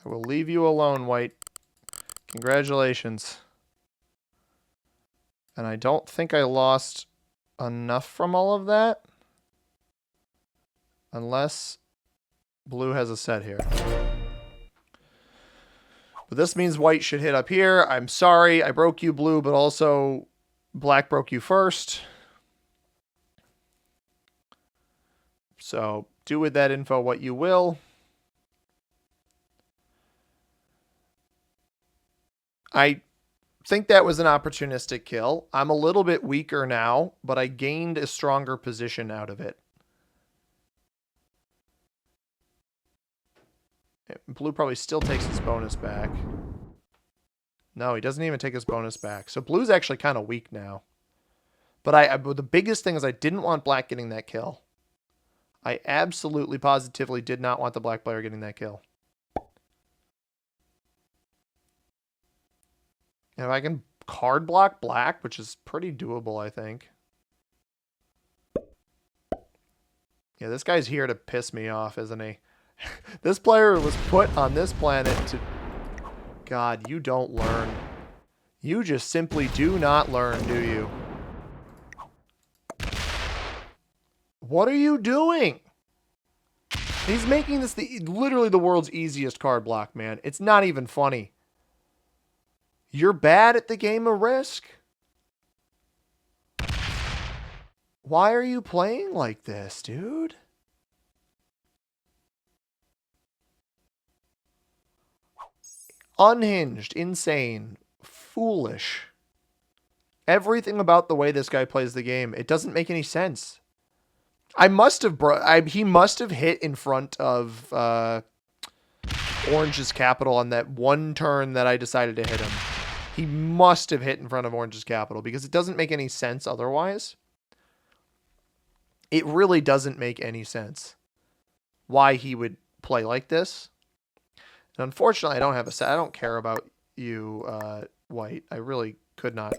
I will leave you alone, White. Congratulations. And I don't think I lost enough from all of that. Unless Blue has a set here. But this means White should hit up here. I'm sorry, I broke you, Blue, but also Black broke you first. So do with that info what you will. I think that was an opportunistic kill. I'm a little bit weaker now, but I gained a stronger position out of it. Blue probably still takes his bonus back. No, he doesn't even take his bonus back. So Blue's actually kind of weak now. But the biggest thing is I didn't want Black getting that kill. I absolutely positively did not want the Black player getting that kill. And if I can card block Black, which is pretty doable, I think. Yeah, this guy's here to piss me off, isn't he? This player was put on this planet to... God, you don't learn. You just simply do not learn, do you? What are you doing? He's making this literally the world's easiest card block, man. It's not even funny. You're bad at the game of Risk? Why are you playing like this, dude? Unhinged, insane, foolish. Everything about the way this guy plays the game, it doesn't make any sense. He must have hit in front of Orange's capital on that one turn that I decided to hit him. He must have hit in front of Orange's capital because it doesn't make any sense otherwise. It really doesn't make any sense why he would play like this. And unfortunately, I don't have a set. I don't care about you, White. I really could not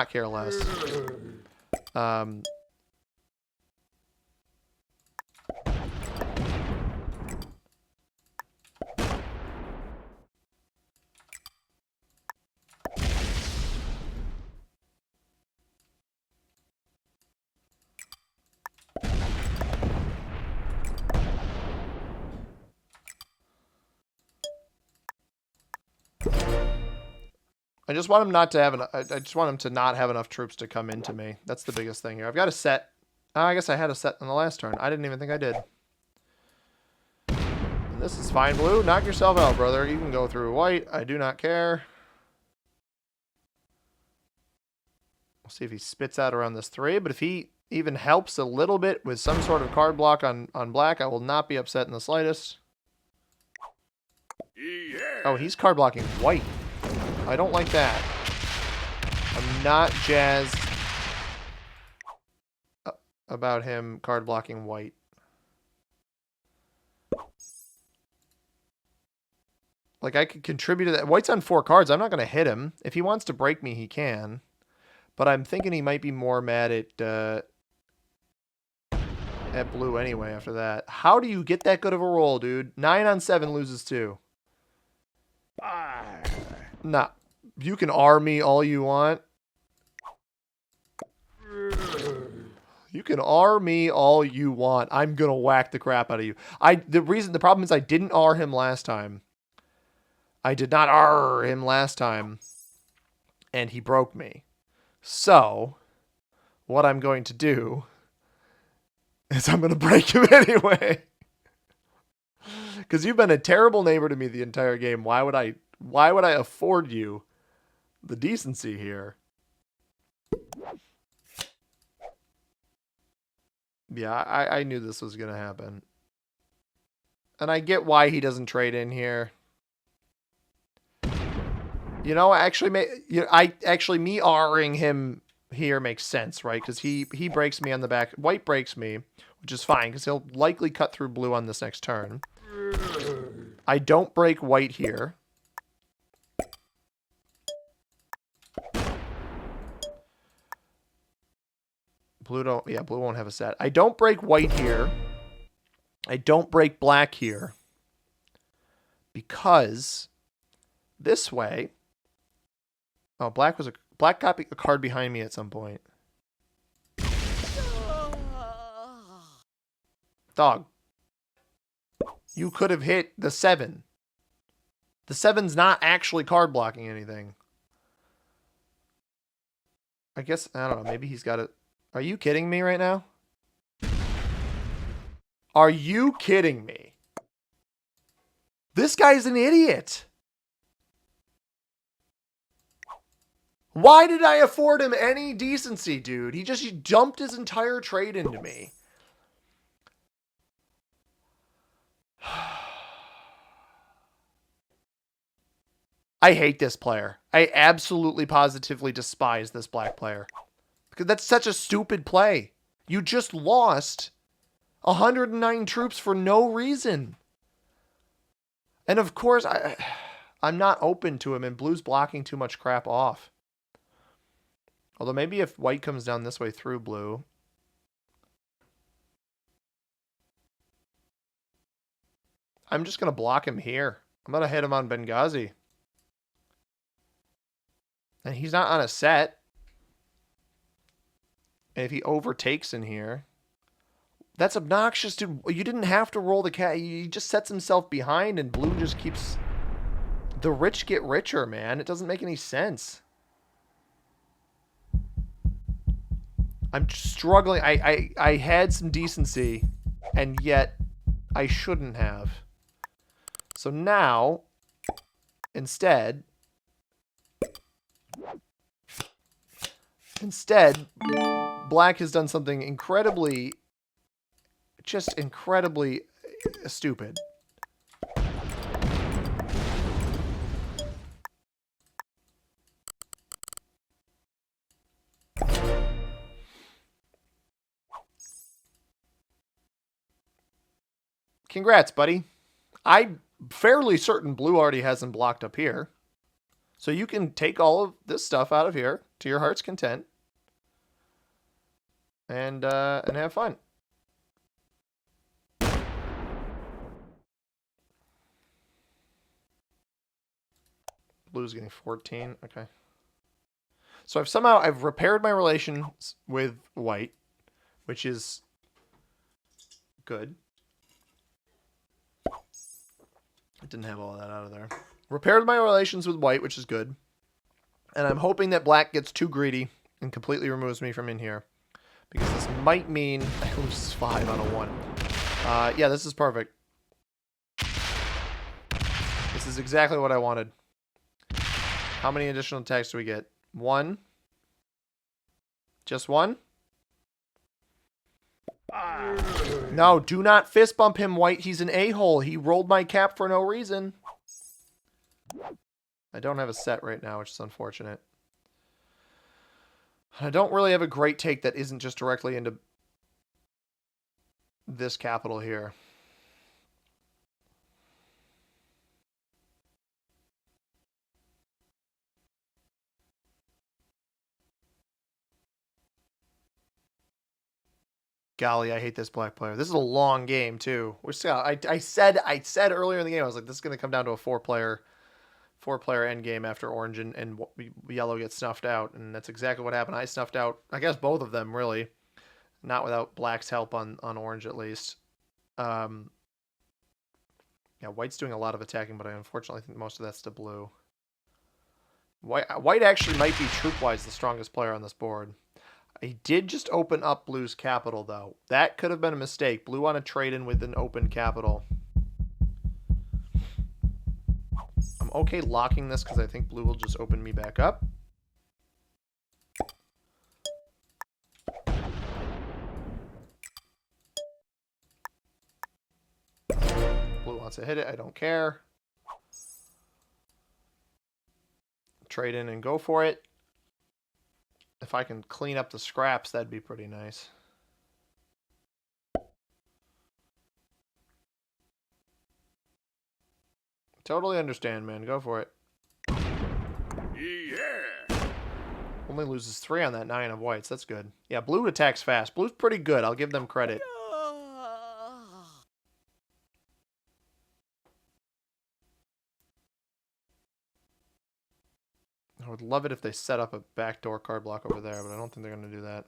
care less. I just want him not to have I just want him to not have enough troops to come into me. That's the biggest thing here. I've got a set. I guess I had a set on the last turn. I didn't even think I did. And this is fine, Blue. Knock yourself out, brother. You can go through White. I do not care. We'll see if he spits out around this 3. But if he even helps a little bit with some sort of card block on black, I will not be upset in the slightest. Yeah. Oh, he's card blocking white. I don't like that. I'm not jazzed about him card blocking white. Like, I could contribute to that. White's on 4 cards. I'm not going to hit him. If he wants to break me, he can. But I'm thinking he might be more mad at blue anyway after that. How do you get that good of a roll, dude? 9 on 7 loses 2. Nah. You can R me all you want. You can R me all you want. I'm going to whack the crap out of you. The problem is I didn't R him last time. I did not R him last time, and he broke me. So, what I'm going to do is I'm going to break him anyway. Because you've been a terrible neighbor to me the entire game. Why would I afford you the decency here? Yeah, I knew this was going to happen. And I get why he doesn't trade in here. You know, me R-ing him here makes sense, right? Because he breaks me on the back. White breaks me, which is fine, because he'll likely cut through blue on this next turn. I don't break white here. Blue won't have a set. I don't break white here. I don't break black here. Because this way... Oh, black got a card behind me at some point. Dog. You could have hit the 7. The 7's not actually card blocking anything. I guess, I don't know, maybe he's got it. Are you kidding me right now? Are you kidding me? This guy's an idiot. Why did I afford him any decency, dude? He dumped his entire trade into me. I hate this player. I absolutely positively despise this black player. Because that's such a stupid play. You just lost 109 troops for no reason. And of course, I'm not open to him, and blue's blocking too much crap off. Although maybe if white comes down this way through blue. I'm just going to block him here. I'm going to hit him on Benghazi. And he's not on a set. And if he overtakes in here, that's obnoxious, dude. You didn't have to roll the cat. He just sets himself behind, and blue just keeps... The rich get richer, man. It doesn't make any sense. I'm struggling. I had some decency, and yet I shouldn't have. So now, instead, black has done something incredibly, just incredibly stupid. Congrats, buddy. I'm fairly certain blue already has him blocked up here. So you can take all of this stuff out of here to your heart's content. And have fun. Blue's getting 14. Okay. So I've repaired my relations with white, which is good. I didn't have all that out of there. Repaired my relations with white, which is good. And I'm hoping that black gets too greedy and completely removes me from in here. Because this might mean I lose 5 on a 1. Yeah, this is perfect. This is exactly what I wanted. How many additional attacks do we get? 1? Just 1? No, do not fist bump him, White. He's an a-hole. He rolled my cap for no reason. I don't have a set right now, which is unfortunate. I don't really have a great take that isn't just directly into this capital here. Golly, I hate this black player. This is a long game too. We're still, I said earlier in the game, I was like, this is going to come down to a four-player end game after orange and yellow gets snuffed out, and that's exactly what happened. I snuffed out, I guess, both of them really, not without black's help on orange at least. Yeah, white's doing a lot of attacking, but I unfortunately think most of that's to blue. White actually might be troop-wise the strongest player on this board. He did just open up blue's capital, though. That could have been a mistake. Blue on a trade-in with an open capital. I'm okay locking this because I think blue will just open me back up. Blue wants to hit it. I don't care. Trade in and go for it. If I can clean up the scraps, that'd be pretty nice. Totally understand, man. Go for it. Yeah. Only loses 3 on that 9 of whites. That's good. Yeah, blue attacks fast. Blue's pretty good. I'll give them credit. I would love it if they set up a backdoor card block over there, but I don't think they're going to do that.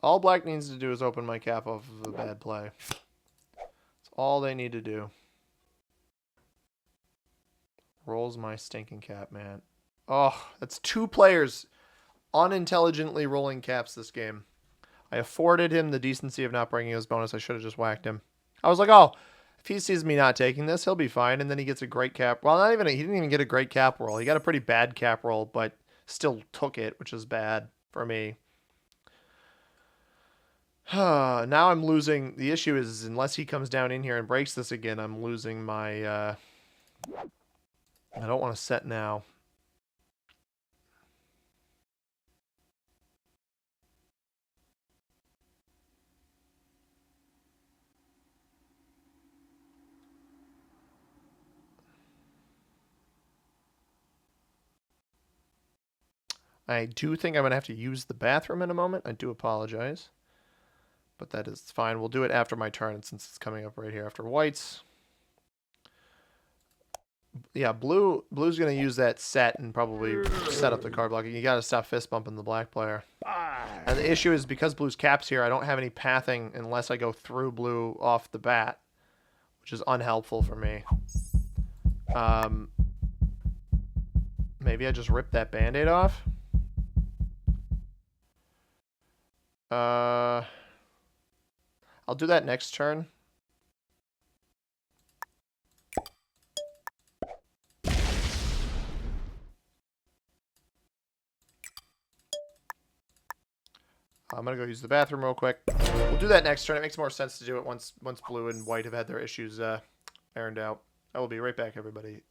All black needs to do is open my cap off of a bad play. That's all they need to do. Rolls my stinking cap, man. Oh, that's 2 players unintelligently rolling caps this game. I afforded him the decency of not bringing his bonus. I should have just whacked him. I was like, oh, if he sees me not taking this, he'll be fine. And then he gets a great cap. Well, he didn't even get a great cap roll. He got a pretty bad cap roll, but still took it, which is bad for me. Now I'm losing. The issue is unless he comes down in here and breaks this again, I'm losing my... I don't want to set now. I do think I'm going to have to use the bathroom in a moment. I do apologize. But that is fine. We'll do it after my turn since it's coming up right here after whites. Yeah, blue's going to use that set and probably set up the card blocking. You got to stop fist bumping the black player. And the issue is because blue's caps here, I don't have any pathing unless I go through blue off the bat, which is unhelpful for me. Maybe I just rip that band-aid off. I'll do that next turn. I'm going to go use the bathroom real quick. We'll do that next turn. It makes more sense to do it once blue and white have had their issues ironed out. I will be right back, everybody.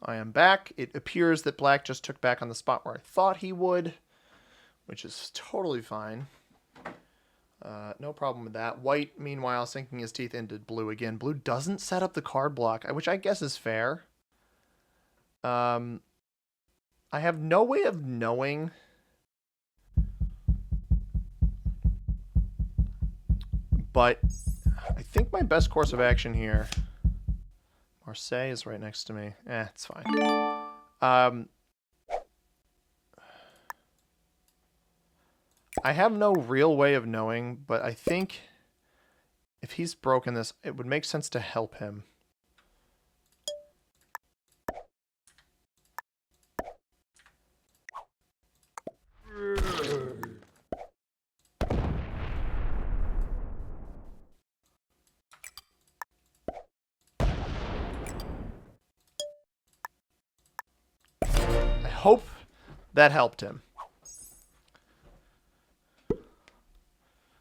I am back. It appears that black just took back on the spot where I thought he would, which is totally fine. No problem with that. White, meanwhile, sinking his teeth into blue again. Blue doesn't set up the card block, which I guess is fair. I have no way of knowing. But I think my best course of action here... Marseille is right next to me. It's fine. I have no real way of knowing, but I think if he's broken this, it would make sense to help him. I hope that helped him.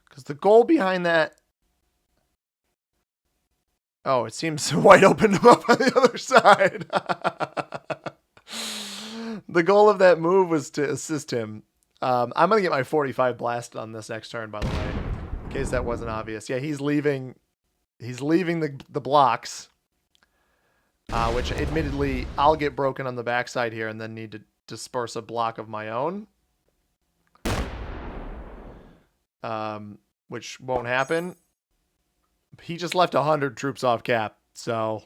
Because the goal behind that... Oh, it seems White opened him up on the other side. The goal of that move was to assist him. I'm going to get my 45 blasted on this next turn, by the way. In case that wasn't obvious. Yeah, he's leaving the blocks. Which, admittedly, I'll get broken on the backside here and then need to disperse a block of my own. Which won't happen. He just left 100 troops off cap, so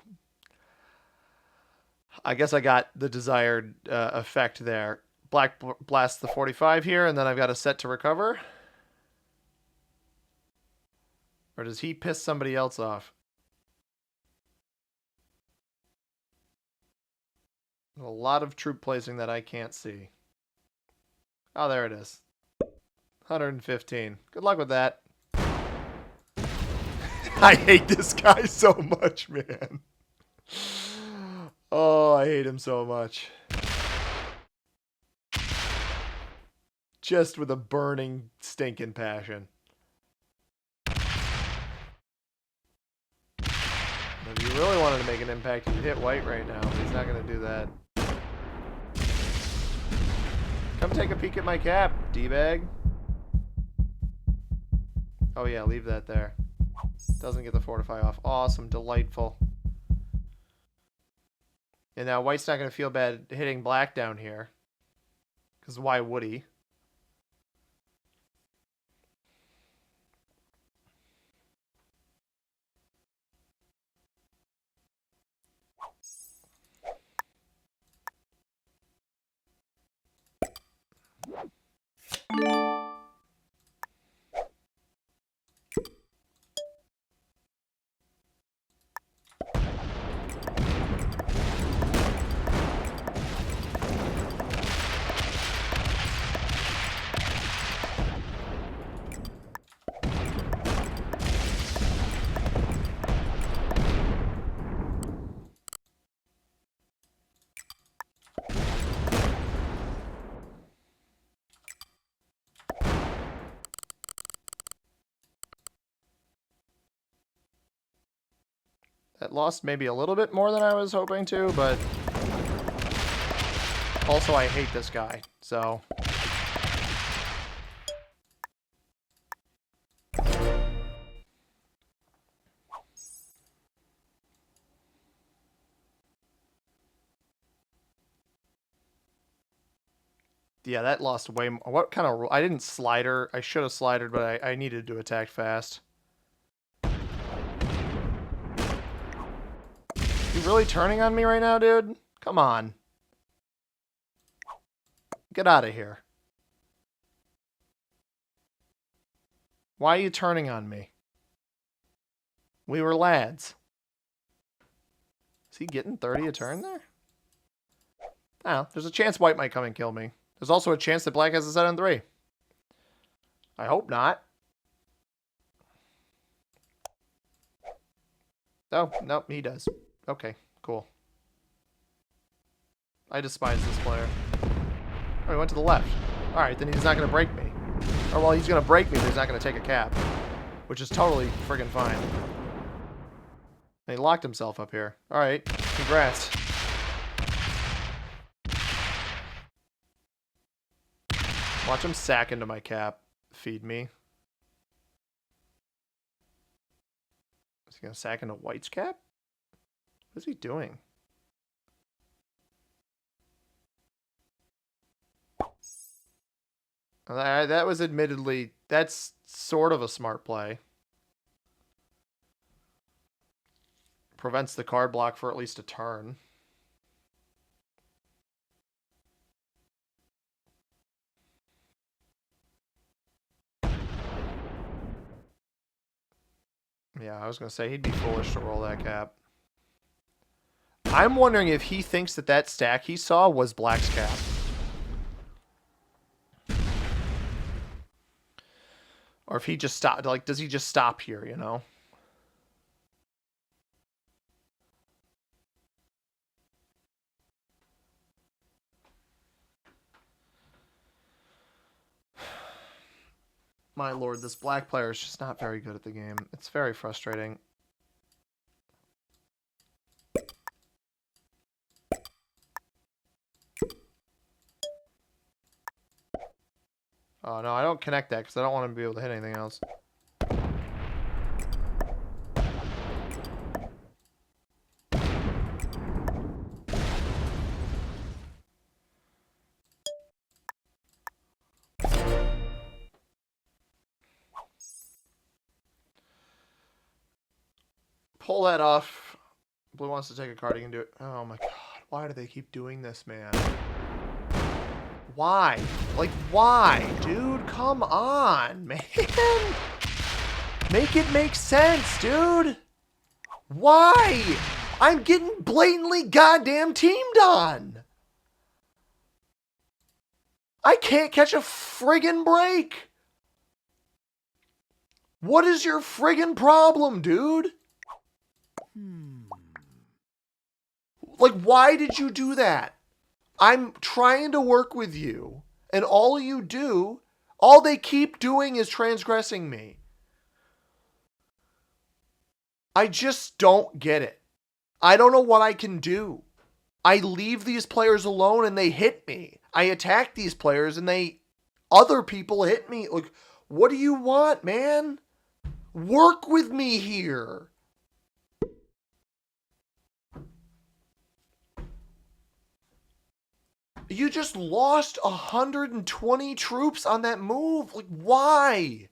I guess I got the desired effect there. Black blasts the 45 here, and then I've got a set to recover. Or does he piss somebody else off? A lot of troop placing that I can't see. Oh, there it is. 115. Good luck with that. I hate this guy so much, man. Oh, I hate him so much. Just with a burning, stinking passion. If you really wanted to make an impact, you'd hit White right now, but he's not going to do that. Come take a peek at my cap, D-bag. Oh yeah, leave that there. Doesn't get the fortify off. Awesome, delightful. And now White's not going to feel bad hitting black down here. Because why would he? That lost maybe a little bit more than I was hoping to, but also I hate this guy, so... Yeah, that lost way more. What kind of... I didn't slider. I should have slidered, but I needed to attack fast. You really turning on me right now, dude? Come on. Get out of here. Why are you turning on me? We were lads. Is he getting 30 a turn there? Oh, there's a chance White might come and kill me. There's also a chance that Black has a set on 3. I hope not. Oh, nope, he does. Okay, cool. I despise this player. Oh, he went to the left. Alright, then he's not going to break me. Or, well, he's going to break me, but he's not going to take a cap. Which is totally friggin' fine. And he locked himself up here. Alright, congrats. Watch him sack into my cap. Feed me. Is he going to sack into White's cap? What is he doing? That was admittedly... That's sort of a smart play. Prevents the card block for at least a turn. Yeah, I was going to say he'd be foolish to roll that cap. I'm wondering if he thinks that that stack he saw was Black's cap. Or if he just stopped, like, does he just stop here, you know? My lord, this black player is just not very good at the game. It's very frustrating. Oh, no, I don't connect that because I don't want him to be able to hit anything else. Pull that off. Blue wants to take a card. He can do it. Oh, my God. Why do they keep doing this, man? Why? Like, why? Dude, come on, man. Make it make sense, dude. Why? I'm getting blatantly goddamn teamed on. I can't catch a friggin' break. What is your friggin' problem, dude? Like, why did you do that? I'm trying to work with you, and all you do, all they keep doing is transgressing me. I just don't get it. I don't know what I can do. I leave these players alone and they hit me. I attack these players and other people hit me. Like, what do you want, man? Work with me here. You just lost 120 troops on that move. Like, why?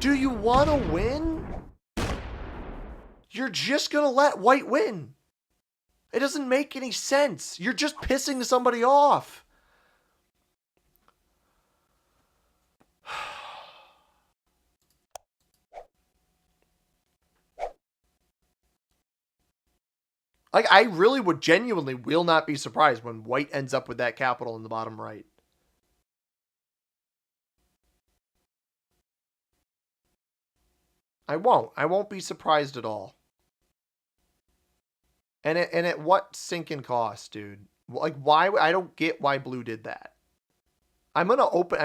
Do you want to win? You're just going to let white win. It doesn't make any sense. You're just pissing somebody off. Like, I really would genuinely will not be surprised when white ends up with that capital in the bottom right. I won't. I won't be surprised at all. And at what sinking cost, dude? Like, why? I don't get why blue did that. I'm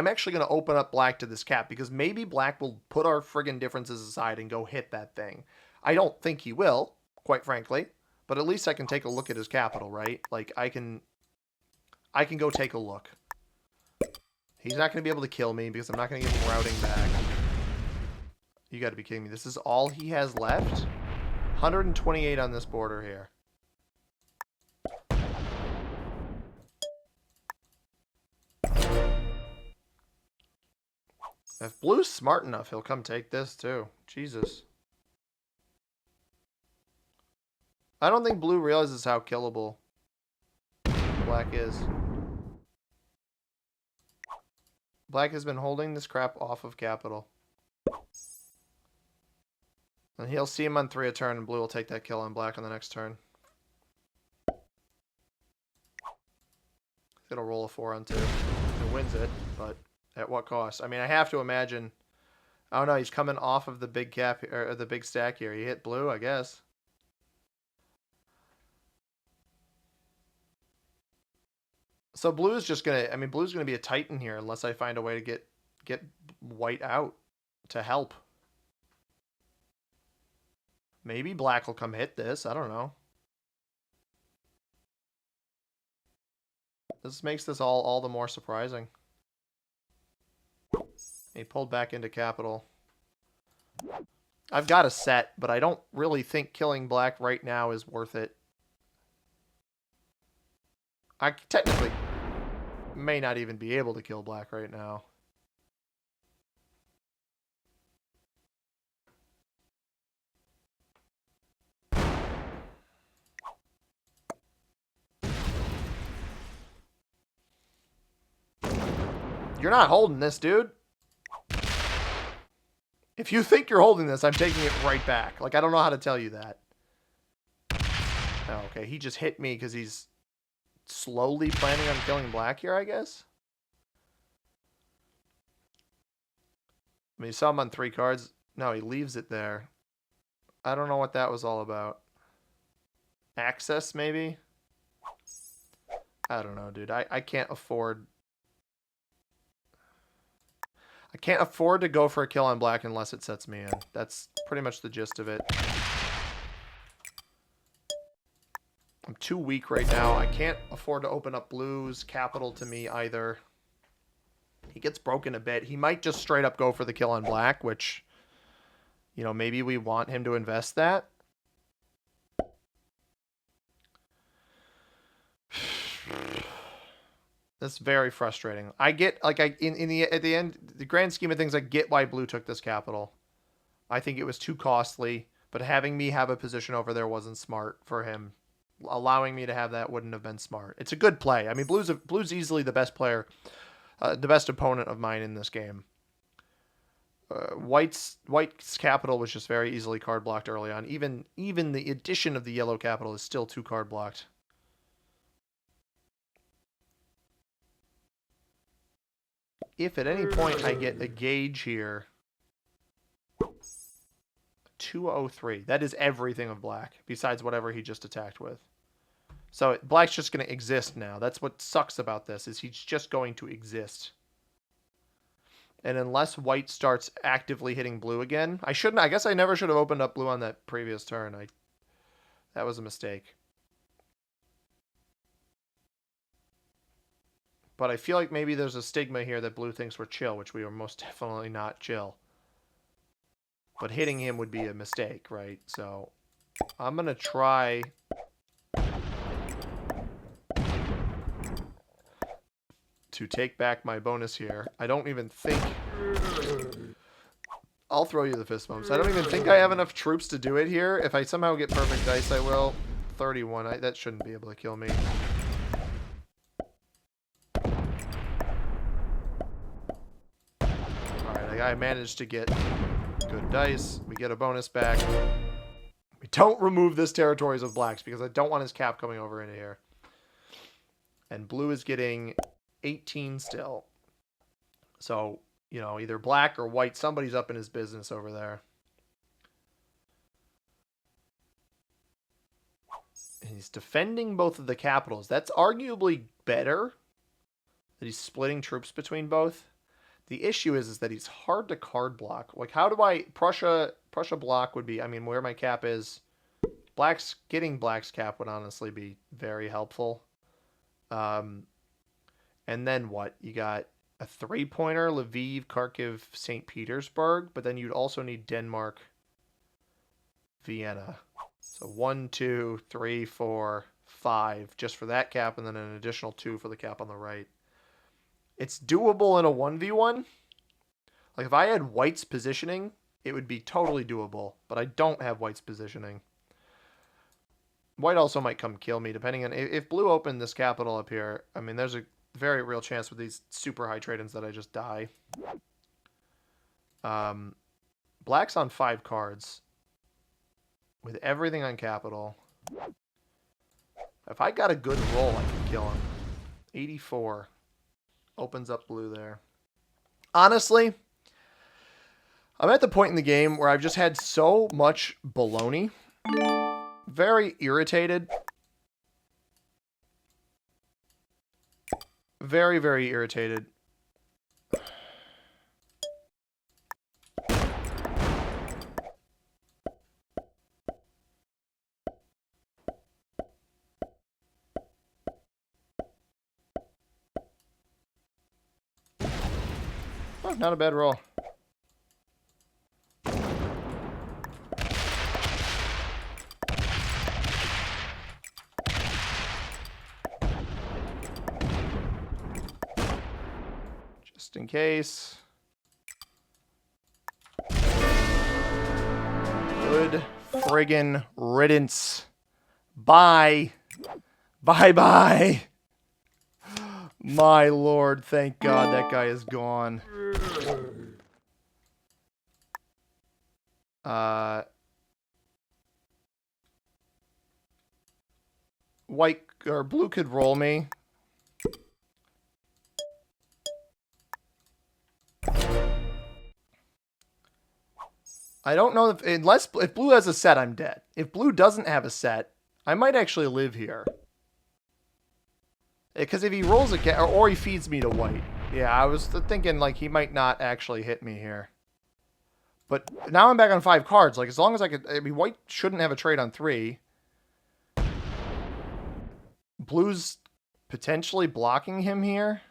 actually gonna open up black to this cap because maybe black will put our friggin' differences aside and go hit that thing. I don't think he will, quite frankly. But at least I can take a look at his capital, right? Like, I can go take a look. He's not going to be able to kill me because I'm not going to give him routing back. You got to be kidding me. This is all he has left? 128 on this border here. If blue's smart enough, he'll come take this too. Jesus. I don't think blue realizes how killable black is. Black has been holding this crap off of capital. And he'll see him on 3 a turn, and blue will take that kill on black on the next turn. It'll roll a 4 on 2. It wins it, but at what cost? I mean, I have to imagine... Oh no, he's coming off of the big cap, or the big stack here. He hit blue, I guess. So blue is just gonna... I mean, blue's gonna be a titan here unless I find a way to get white out to help. Maybe black will come hit this. I don't know. This makes this all the more surprising. He pulled back into capital. I've got a set, but I don't really think killing black right now is worth it. I technically may not even be able to kill black right now. You're not holding this, dude. If you think you're holding this, I'm taking it right back. Like, I don't know how to tell you that. Oh, okay, he just hit me because he's slowly planning on killing black here, I guess. I mean, you saw him on 3 cards. No, he leaves it there. I don't know what that was all about. Access, maybe? I don't know, dude. I can't afford... I can't afford to go for a kill on black unless it sets me in. That's pretty much the gist of it. I'm too weak right now. I can't afford to open up blue's capital to me either. He gets broken a bit. He might just straight up go for the kill on black, which, you know, maybe we want him to invest that. That's very frustrating. I get, like, at the end, the grand scheme of things, I get why blue took this capital. I think it was too costly, but having me have a position over there wasn't smart for him. Allowing me to have that wouldn't have been smart. It's a good play. I mean, blue's easily the best player, the best opponent of mine in this game. White's capital was just very easily card blocked early on. Even the addition of the yellow capital is still 2 card blocked. If at any point I get a gauge here, 203. That is everything of black, besides whatever he just attacked with. So black's just going to exist now. That's what sucks about this, is he's just going to exist. And unless white starts actively hitting blue again, I guess I never should have opened up blue on that previous turn. That was a mistake. But I feel like maybe there's a stigma here that blue thinks we're chill, which we are most definitely not chill. But hitting him would be a mistake, right? So I'm going to try to take back my bonus here. I don't even think... I'll throw you the fist bumps. I don't even think I have enough troops to do it here. If I somehow get perfect dice, I will. 31. That shouldn't be able to kill me. Alright, I managed to get good dice. We get a bonus back. We don't remove this territories of blacks because I don't want his cap coming over into here. And blue is getting 18 still. So, you know, either black or white, somebody's up in his business over there. And he's defending both of the capitals. That's arguably better that he's splitting troops between both. The issue is that he's hard to card block. Like, how do I... Prussia block would be... I mean, where my cap is... Getting black's cap would honestly be very helpful. And then what? You got a 3-pointer, Lviv, Kharkiv, St. Petersburg, but then you'd also need Denmark, Vienna. So 1, 2, 3, 4, 5 just for that cap, and then an additional 2 for the cap on the right. It's doable in a 1v1. Like, if I had white's positioning, it would be totally doable, but I don't have white's positioning. White also might come kill me, depending on... If blue opened this capital up here, I mean, there's a very real chance with these super high trade-ins that I just die. Black's on 5 cards. With everything on capital. If I got a good roll, I can kill him. 84. Opens up blue there. Honestly, I'm at the point in the game where I've just had so much baloney. Very irritated. Very, very irritated. Oh, not a bad roll. just in case. Good friggin' riddance. Bye. Bye-bye. My lord, thank God that guy is gone. White or blue could roll me. I don't know if blue has a set, I'm dead. If blue doesn't have a set, I might actually live here. Because if he rolls a or he feeds me to white. Yeah, I was thinking like he might not actually hit me here. But now I'm back on 5 cards. Like as long as I mean, white shouldn't have a trade on 3. Blue's potentially blocking him here.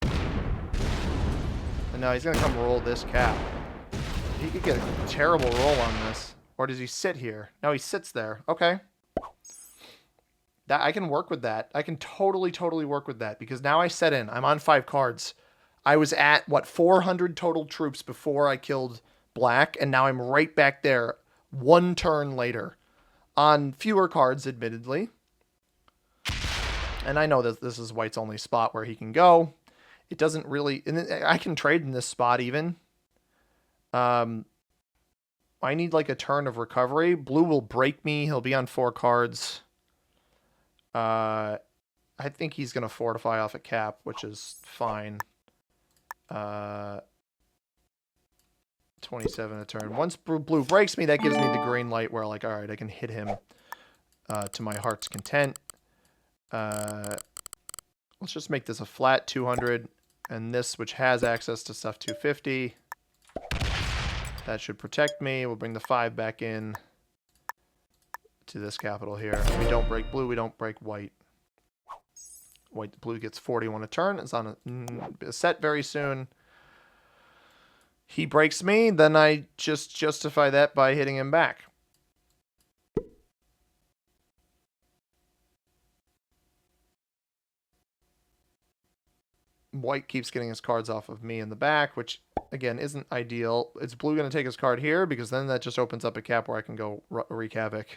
And now he's gonna come roll this cap. He could get a terrible roll on this. Or does he sit here? No, he sits there. Okay. That I can work with that. I can totally work with that. Because now I set in. I'm on 5 cards. I was at, what, 400 total troops before I killed black. And now I'm right back there 1 turn later. On fewer cards, admittedly. And I know that this is white's only spot where he can go. It doesn't really... And I can trade in this spot even. I need like a turn of recovery. Blue will break me. He'll be on 4 cards. I think he's going to fortify off a cap, which is fine. 27 a turn. Once blue breaks me, that gives me the green light where like, all right, I can hit him to my heart's content. Let's just make this a flat 200. And this, which has access to stuff 250. That should protect me. We'll bring the 5 back in to this capital here. We don't break blue. We don't break white. Blue gets 41 a turn. It's on a set very soon. He breaks me. Then I just justify that by hitting him back. White keeps getting his cards off of me in the back, which... again, isn't ideal. Is blue going to take his card here? Because then that just opens up a cap where I can go wreak havoc.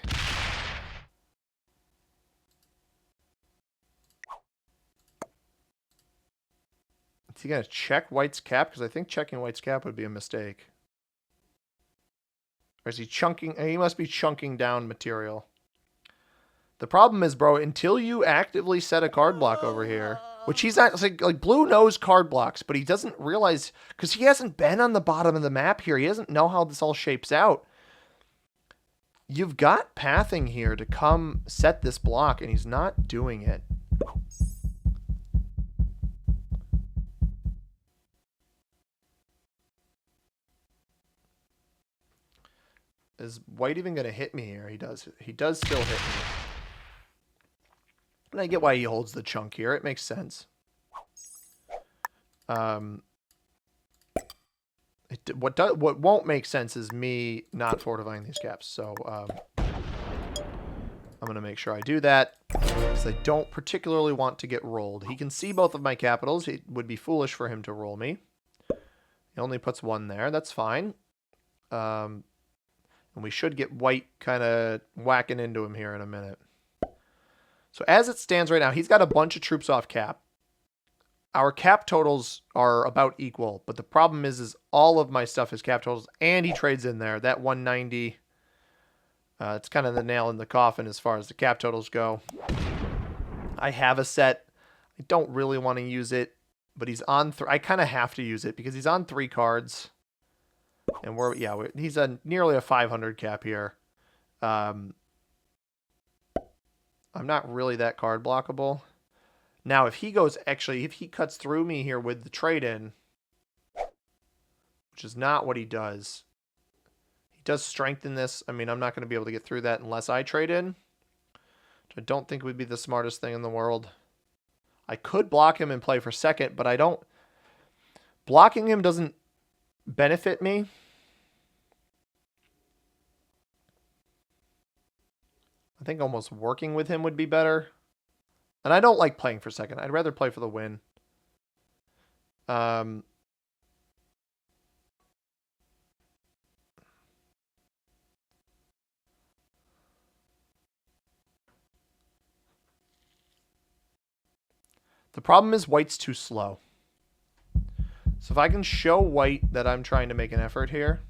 Is he going to check white's cap? Because I think checking white's cap would be a mistake. Or is he chunking? He must be chunking down material. The problem is, bro, until you actively set a card block over here... which he's not, like, blue knows card blocks, but he doesn't realize, because he hasn't been on the bottom of the map here. He doesn't know how this all shapes out. You've got pathing here to come set this block, and he's not doing it. Is white even going to hit me here? He does. He does still hit me. And I get why he holds the chunk here. It makes sense. What won't make sense is me not fortifying these caps. So I'm going to make sure I do that because I don't particularly want to get rolled. He can see both of my capitals. It would be foolish for him to roll me. He only puts 1 there. That's fine. And we should get white kind of whacking into him here in a minute. So as it stands right now, he's got a bunch of troops off cap. Our cap totals are about equal, but the problem is all of my stuff is cap totals, and he trades in there. That 190, it's kind of the nail in the coffin as far as the cap totals go. I have a set. I don't really want to use it, but he's on... I kind of have to use it because he's on 3 cards. And he's on nearly a 500 cap here. I'm not really that card blockable. Now, if he cuts through me here with the trade-in, which is not what he does. He does strengthen this. I mean, I'm not going to be able to get through that unless I trade in, which I don't think would be the smartest thing in the world. I could block him and play for second, but I don't. Blocking him doesn't benefit me. I think almost working with him would be better. And I don't like playing for second. I'd rather play for the win. Um, the problem is white's too slow. So if I can show white that I'm trying to make an effort here,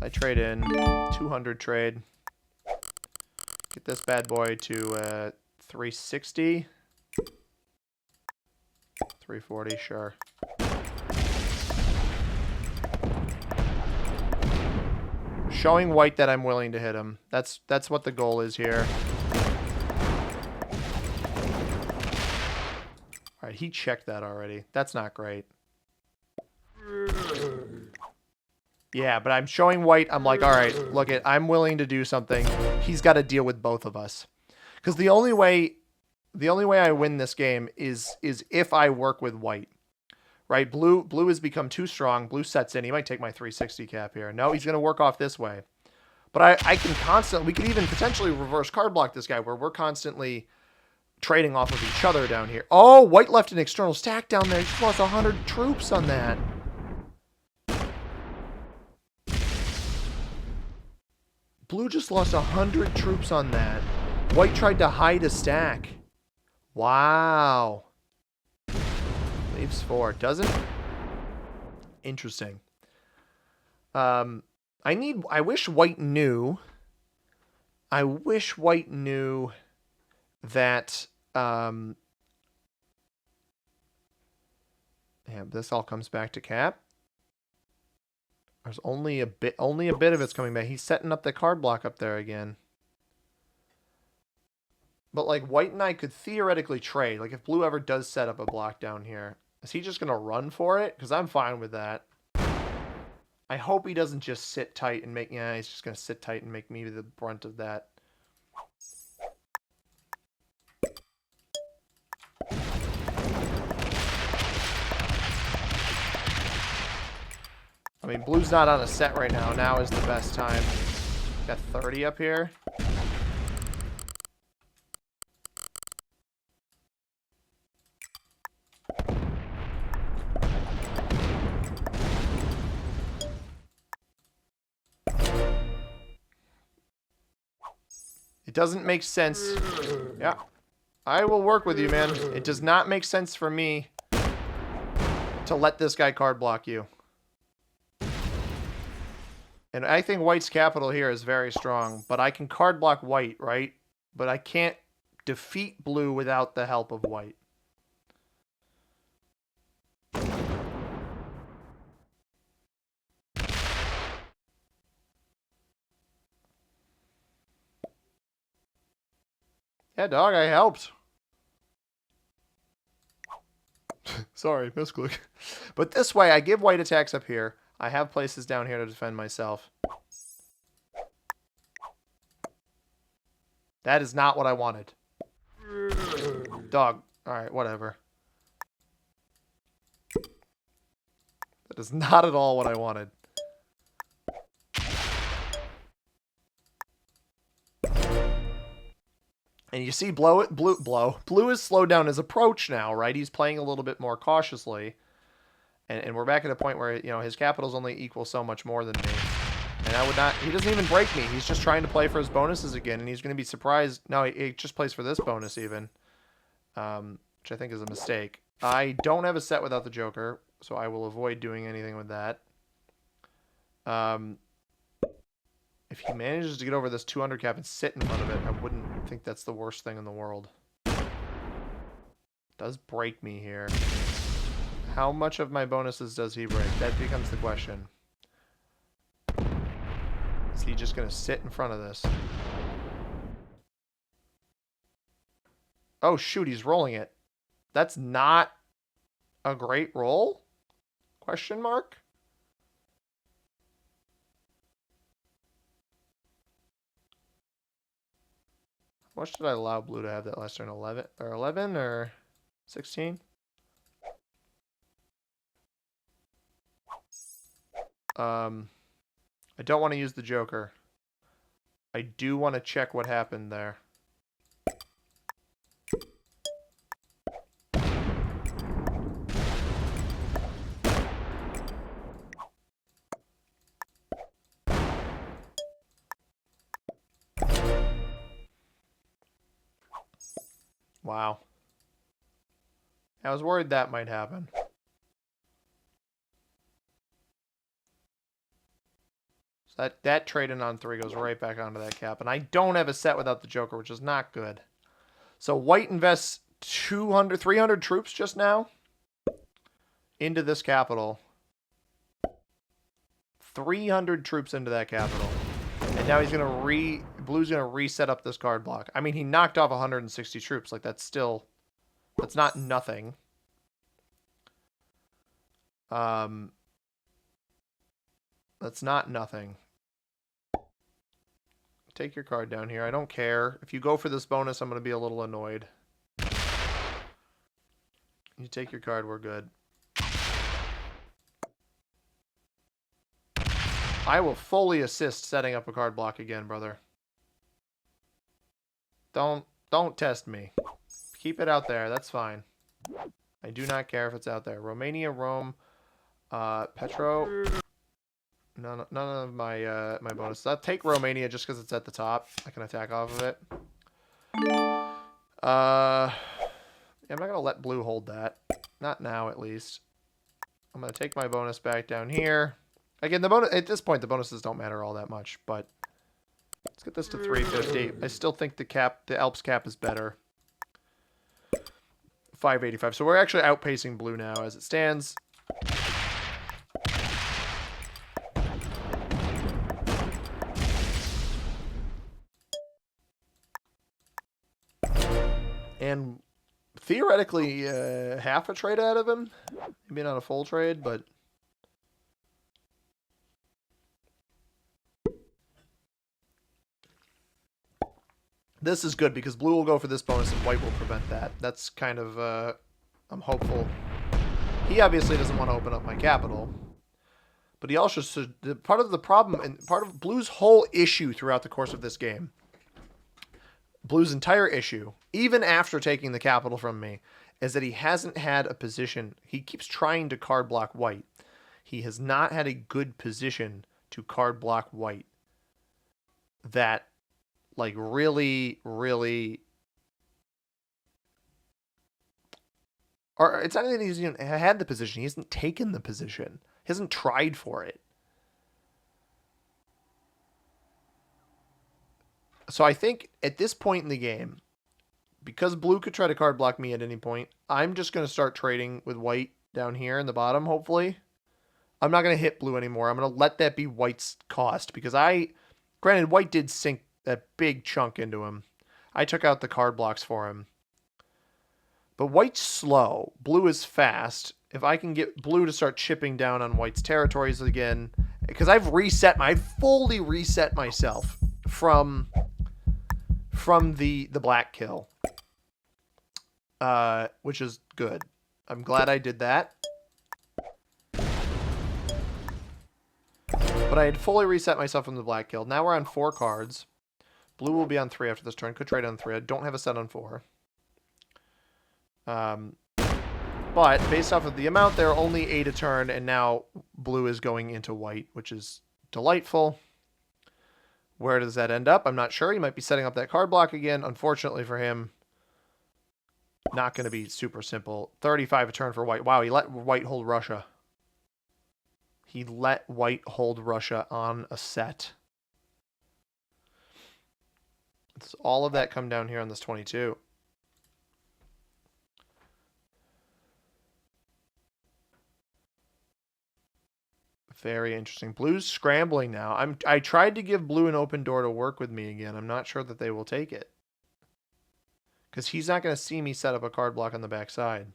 I trade in 200 trade. Get this bad boy to 360. 340, sure. Showing white that I'm willing to hit him. That's what the goal is here. All right, he checked that already. That's not great. Yeah, but I'm showing white. I'm like, all right, look it. I'm willing to do something. He's got to deal with both of us. Because the only way I win this game is if I work with white. Right? Blue has become too strong. Blue sets in. He might take my 360 cap here. No, he's going to work off this way. But I can constantly... We could even potentially reverse card block this guy where we're constantly trading off of each other down here. Oh, white left an external stack down there. He just lost 100 troops on that. Blue just lost 100 troops on that. White tried to hide a stack. Wow. Leaves 4. Doesn't? Interesting. I wish white knew. I wish white knew that yeah, this all comes back to cap. There's only a bit of it's coming back. He's setting up the card block up there again. But like white and I could theoretically trade. Like if blue ever does set up a block down here, is he just going to run for it? Because I'm fine with that. I hope he doesn't just sit tight and make... Yeah, he's just going to sit tight and make me the brunt of that. I mean, blue's not on a set right now. Now is the best time. Got 30 up here. It doesn't make sense. Yeah. I will work with you, man. It does not make sense for me to let this guy card block you. And I think white's capital here is very strong, but I can card block white, right? But I can't defeat blue without the help of white. Yeah, dog, I helped. Sorry, misclick. But this way, I give white attacks up here. I have places down here to defend myself. That is not what I wanted. Dog. Alright, whatever. That is not at all what I wanted. And you see blue is slowed down his approach now, right? He's playing a little bit more cautiously. And we're back at a point where, you know, his capital's only equal so much more than me. And I would not... He doesn't even break me. He's just trying to play for his bonuses again. And he's going to be surprised... No, he just plays for this bonus even. Which I think is a mistake. I don't have a set without the Joker, so I will avoid doing anything with that. If he manages to get over this 200 cap and sit in front of it, I wouldn't think that's the worst thing in the world. Does break me here. How much of my bonuses does he break? That becomes the question. Is he just going to sit in front of this? Oh, shoot, he's rolling it. That's not a great roll? Question mark? What should I allow blue to have that last turn? 11 or 16? I don't want to use the Joker. I do want to check what happened there. Wow. I was worried that might happen. So that trade in on 3 goes right back onto that cap. And I don't have a set without the Joker, which is not good. So white invests 300 troops just now into this capital. 300 troops into that capital. And now he's going to Blue's going to reset up this card block. I mean, he knocked off 160 troops. Like, that's not nothing. That's not nothing. Take your card down here. I don't care. If you go for this bonus, I'm going to be a little annoyed. You take your card, we're good. I will fully assist setting up a card block again, brother. Don't test me. Keep it out there. That's fine. I do not care if it's out there. Romania, Rome, Petro. None of my my bonuses. I'll take Romania just because it's at the top. I can attack off of it. Yeah, I'm not gonna let blue hold that. Not now, at least. I'm gonna take my bonus back down here. Again, the bonus at this point, the bonuses don't matter all that much. But let's get this to 350. I still think the Alps cap is better. 585. So we're actually outpacing blue now as it stands. And theoretically, half a trade out of him. Maybe not a full trade, but... This is good because blue will go for this bonus and white will prevent that. That's kind of, I'm hopeful. He obviously doesn't want to open up my capital. But he also should, part of the problem, and part of blue's whole issue throughout the course of this game, blue's entire issue, even after taking the capital from me, is that he hasn't had a position. He keeps trying to card block white. He has not had a good position to card block white that, like, really, or it's not that he's even had the position. He hasn't taken the position. He hasn't tried for it. So I think at this point in the game, because blue could try to card block me at any point, I'm just going to start trading with white down here in the bottom, hopefully. I'm not going to hit blue anymore. I'm going to let that be white's cost because granted, white did sink that big chunk into him. I took out the card blocks for him. But white's slow. Blue is fast. If I can get blue to start chipping down on white's territories again, because I've fully reset myself from the black kill, which is good. I'm glad I did that. But I had fully reset myself from the black kill. Now we're on 4 cards. Blue will be on 3 after this turn. Could trade on 3. I don't have a set on 4. But based off of the amount, there are only 8 a turn, and now blue is going into white, which is delightful. Where does that end up? I'm not sure. He might be setting up that card block again. Unfortunately for him, not going to be super simple. 35 a turn for white. Wow, he let white hold Russia. He let white hold Russia on a set. Does all of that come down here on this 22? Very interesting. Blue's scrambling now. I tried to give blue an open door to work with me again. I'm not sure that they will take it. Because he's not going to see me set up a card block on the backside.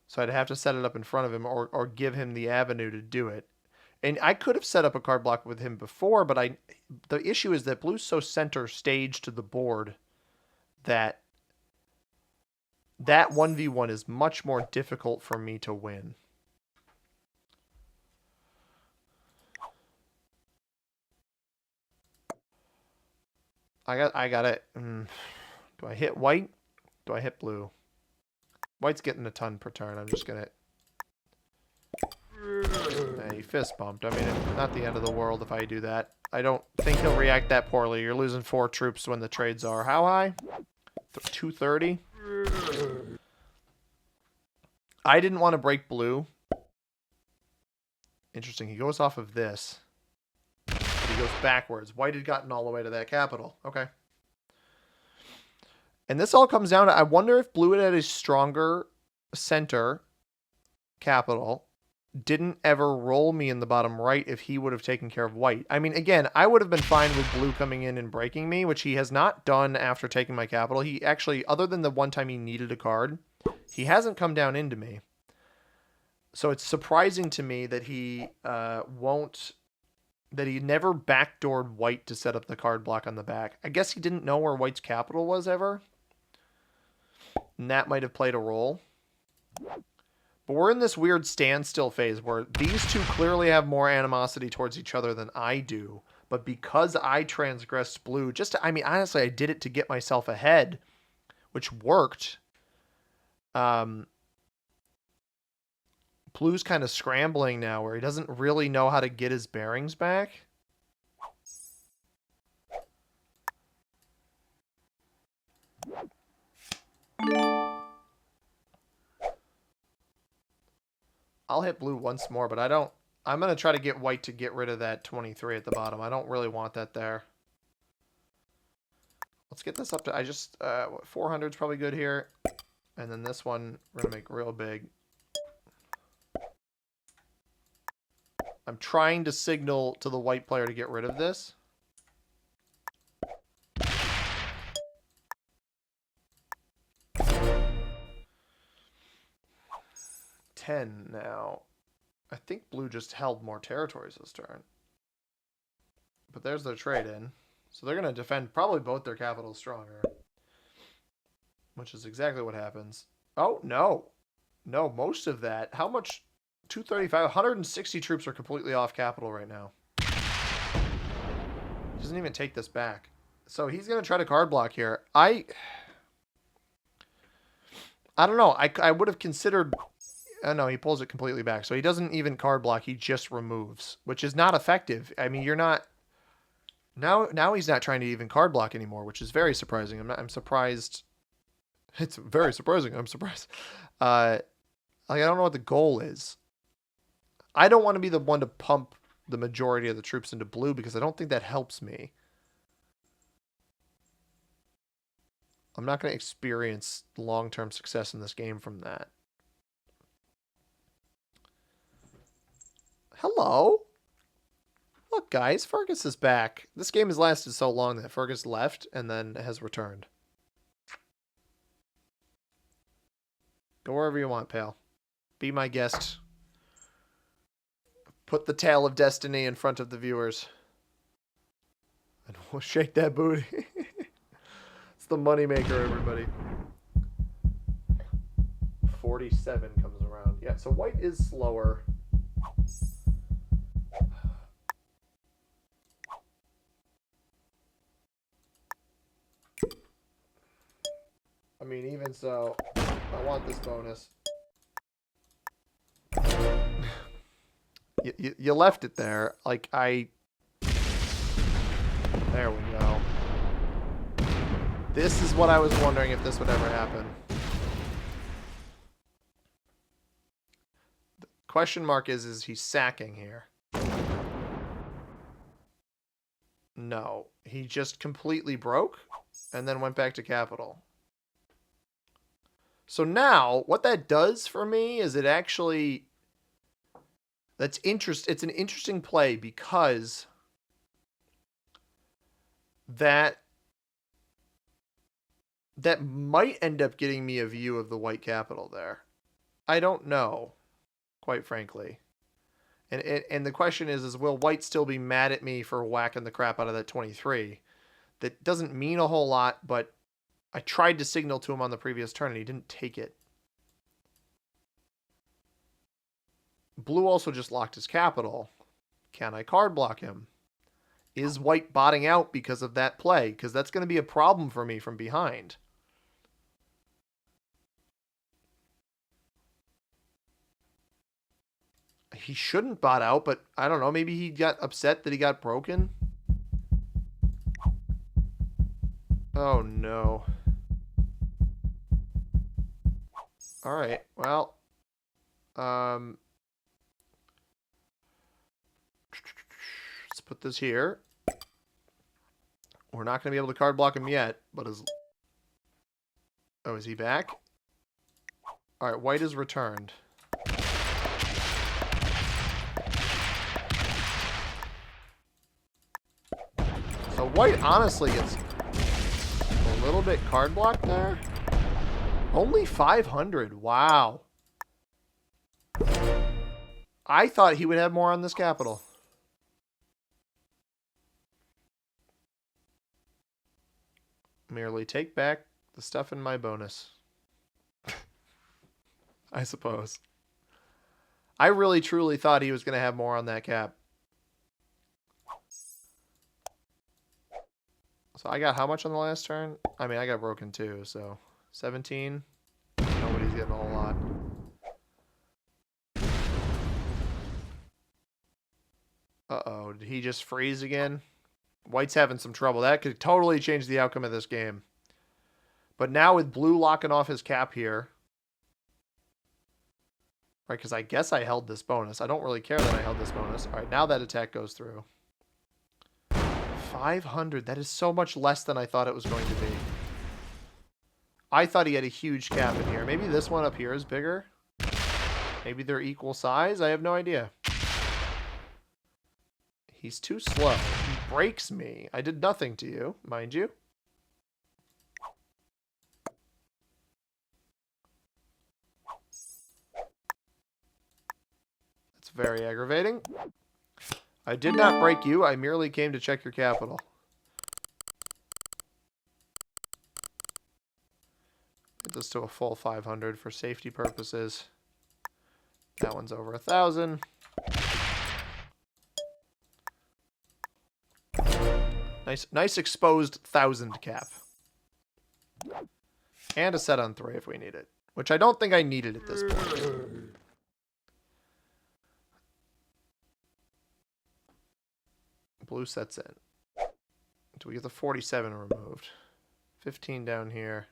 So I'd have to set it up in front of him or give him the avenue to do it. And I could have set up a card block with him before, but the issue is that blue's so center stage to the board that 1v1 is much more difficult for me to win. I got it. Do I hit white? Do I hit blue? White's getting a ton per turn. I'm just gonna... He fist bumped. I mean, not the end of the world if I do that. I don't think he'll react that poorly. You're losing 4 troops when the trades are how high? 230. I didn't want to break blue. Interesting. He goes off of this. He goes backwards. White had gotten all the way to that capital. Okay. And this all comes down to, I wonder if blue had a stronger center capital, didn't ever roll me in the bottom right if he would have taken care of white. I mean, again, I would have been fine with blue coming in and breaking me, which he has not done after taking my capital. He actually, other than the one time he needed a card, he hasn't come down into me. So it's surprising to me that he that he never backdoored white to set up the card block on the back. I guess he didn't know where white's capital was ever. And that might have played a role. But we're in this weird standstill phase where these two clearly have more animosity towards each other than I do. But because I transgressed blue, I mean, honestly, I did it to get myself ahead, which worked. Blue's kind of scrambling now where he doesn't really know how to get his bearings back. I'll hit blue once more, but I'm going to try to get white to get rid of that 23 at the bottom. I don't really want that there. Let's get this up to, 400 is probably good here. And then this one, we're going to make real big. I'm trying to signal to the white player to get rid of this. Now. I think blue just held more territories this turn. But there's their trade-in. So they're going to defend probably both their capitals stronger. Which is exactly what happens. Oh, no. No, most of that. How much? 235. 160 troops are completely off capital right now. He doesn't even take this back. So he's going to try to card block here. I don't know. I would have considered... Oh, no, he pulls it completely back. So he doesn't even card block. He just removes, which is not effective. I mean, you're not... Now he's not trying to even card block anymore, which is very surprising. I'm surprised. It's very surprising. I'm surprised. I don't know what the goal is. I don't want to be the one to pump the majority of the troops into blue because I don't think that helps me. I'm not going to experience long-term success in this game from that. Hello? Look, guys, Fergus is back. This game has lasted so long that Fergus left and then has returned. Go wherever you want, pal. Be my guest. Put the tail of destiny in front of the viewers. And we'll shake that booty. It's the moneymaker, everybody. 47 comes around. Yeah, so white is slower. I mean, even so, I want this bonus. You left it there. Like, there we go. This is what I was wondering if this would ever happen. The question mark is he sacking here? No. He just completely broke and then went back to capital. So now, what that does for me is it actually... It's an interesting play because that might end up getting me a view of the white capital there. I don't know, quite frankly. And the question is will white still be mad at me for whacking the crap out of that 23? That doesn't mean a whole lot, but I tried to signal to him on the previous turn and he didn't take it. Blue also just locked his capital. Can I card block him? Is white botting out because of that play? Because that's going to be a problem for me from behind. He shouldn't bot out, but I don't know. Maybe he got upset that he got broken. Oh, no. All right. Well, let's put this here. We're not going to be able to card block him yet, but is... Oh, is he back? All right, white is returned. So white honestly gets a little bit card blocked there. Only 500. Wow. I thought he would have more on this capital. Merely take back the stuff in my bonus. I suppose. I really truly thought he was going to have more on that cap. So I got how much on the last turn? I mean, I got broken too, so 17. Nobody's getting a whole lot. Uh-oh, did he just freeze again? White's having some trouble. That could totally change the outcome of this game. But now with blue locking off his cap here, right, because I guess I held this bonus. I don't really care that I held this bonus. All right, now that attack goes through. 500. That is so much less than I thought it was going to be. I thought he had a huge cap in here. Maybe this one up here is bigger. Maybe they're equal size. I have no idea. He's too slow. He breaks me. I did nothing to you, mind you. That's very aggravating. I did not break you. I merely came to check your capital. Get this to a full 500 for safety purposes. That one's over 1,000. Nice exposed 1,000 cap. And a set on 3 if we need it. Which I don't think I needed at this point. Blue sets in. Do we get the 47 removed? 15 down here.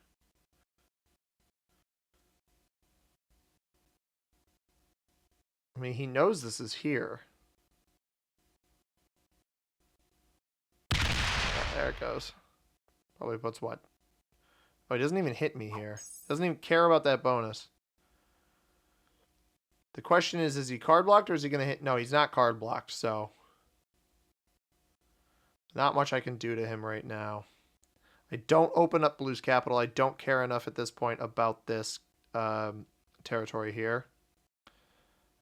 I mean, he knows this is here. There it goes. Probably puts what? Oh, he doesn't even hit me here. Doesn't even care about that bonus. The question is he card blocked or is he going to hit? No, he's not card blocked, so not much I can do to him right now. I don't open up Blue's capital. I don't care enough at this point about this territory here.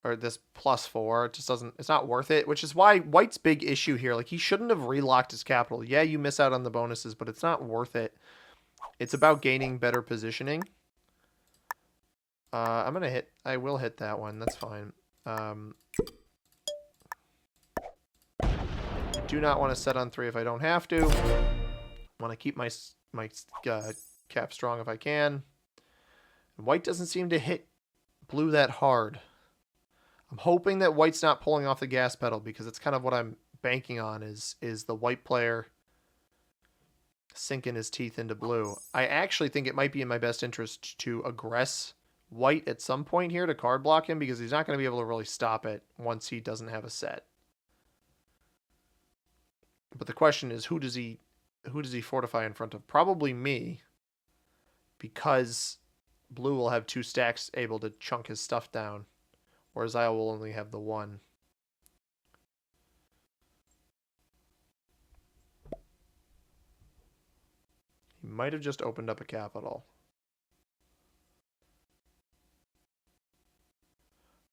Or this +4. It just doesn't... It's not worth it, which is why White's big issue here. Like, he shouldn't have relocked his capital. Yeah, you miss out on the bonuses, but it's not worth it. It's about gaining better positioning. I'm going to hit... I will hit that one. That's fine. Do not want to set on 3 if I don't have to. Want to keep my cap strong if I can. White doesn't seem to hit Blue that hard. I'm hoping that White's not pulling off the gas pedal because it's kind of what I'm banking on is the White player sinking his teeth into Blue. I actually think it might be in my best interest to aggress White at some point here to card block him because he's not going to be able to really stop it once he doesn't have a set. But the question is, who does he fortify in front of? Probably me, because Blue will have 2 stacks able to chunk his stuff down, whereas I will only have the 1. He might have just opened up a capital.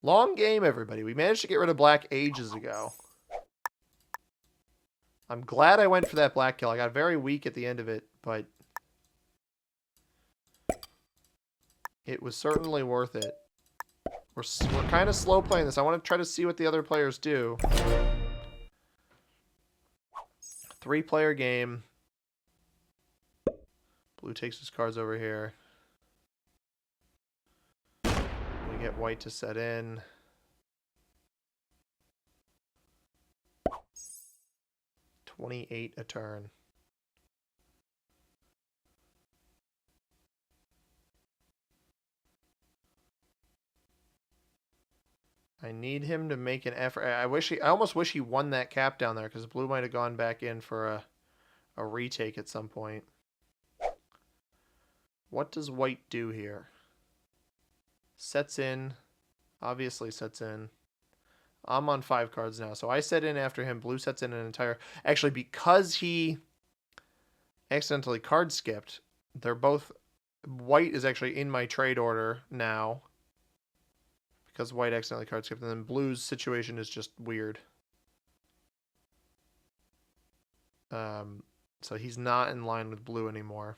Long game, everybody. We managed to get rid of black ages ago. I'm glad I went for that black kill. I got very weak at the end of it, but it was certainly worth it. We're kind of slow playing this. I want to try to see what the other players do. 3-player game. Blue takes his cards over here. We get White to set in. 28 a turn. I need him to make an effort. I almost wish he won that cap down there because blue might have gone back in for a retake at some point. What does white do here? Sets in. Obviously sets in. I'm on 5 cards now, so I set in after him. Blue sets in an entire... Actually, because he accidentally card skipped, they're both... White is actually in my trade order now. Because white accidentally card skipped, and then blue's situation is just weird. So he's not in line with blue anymore.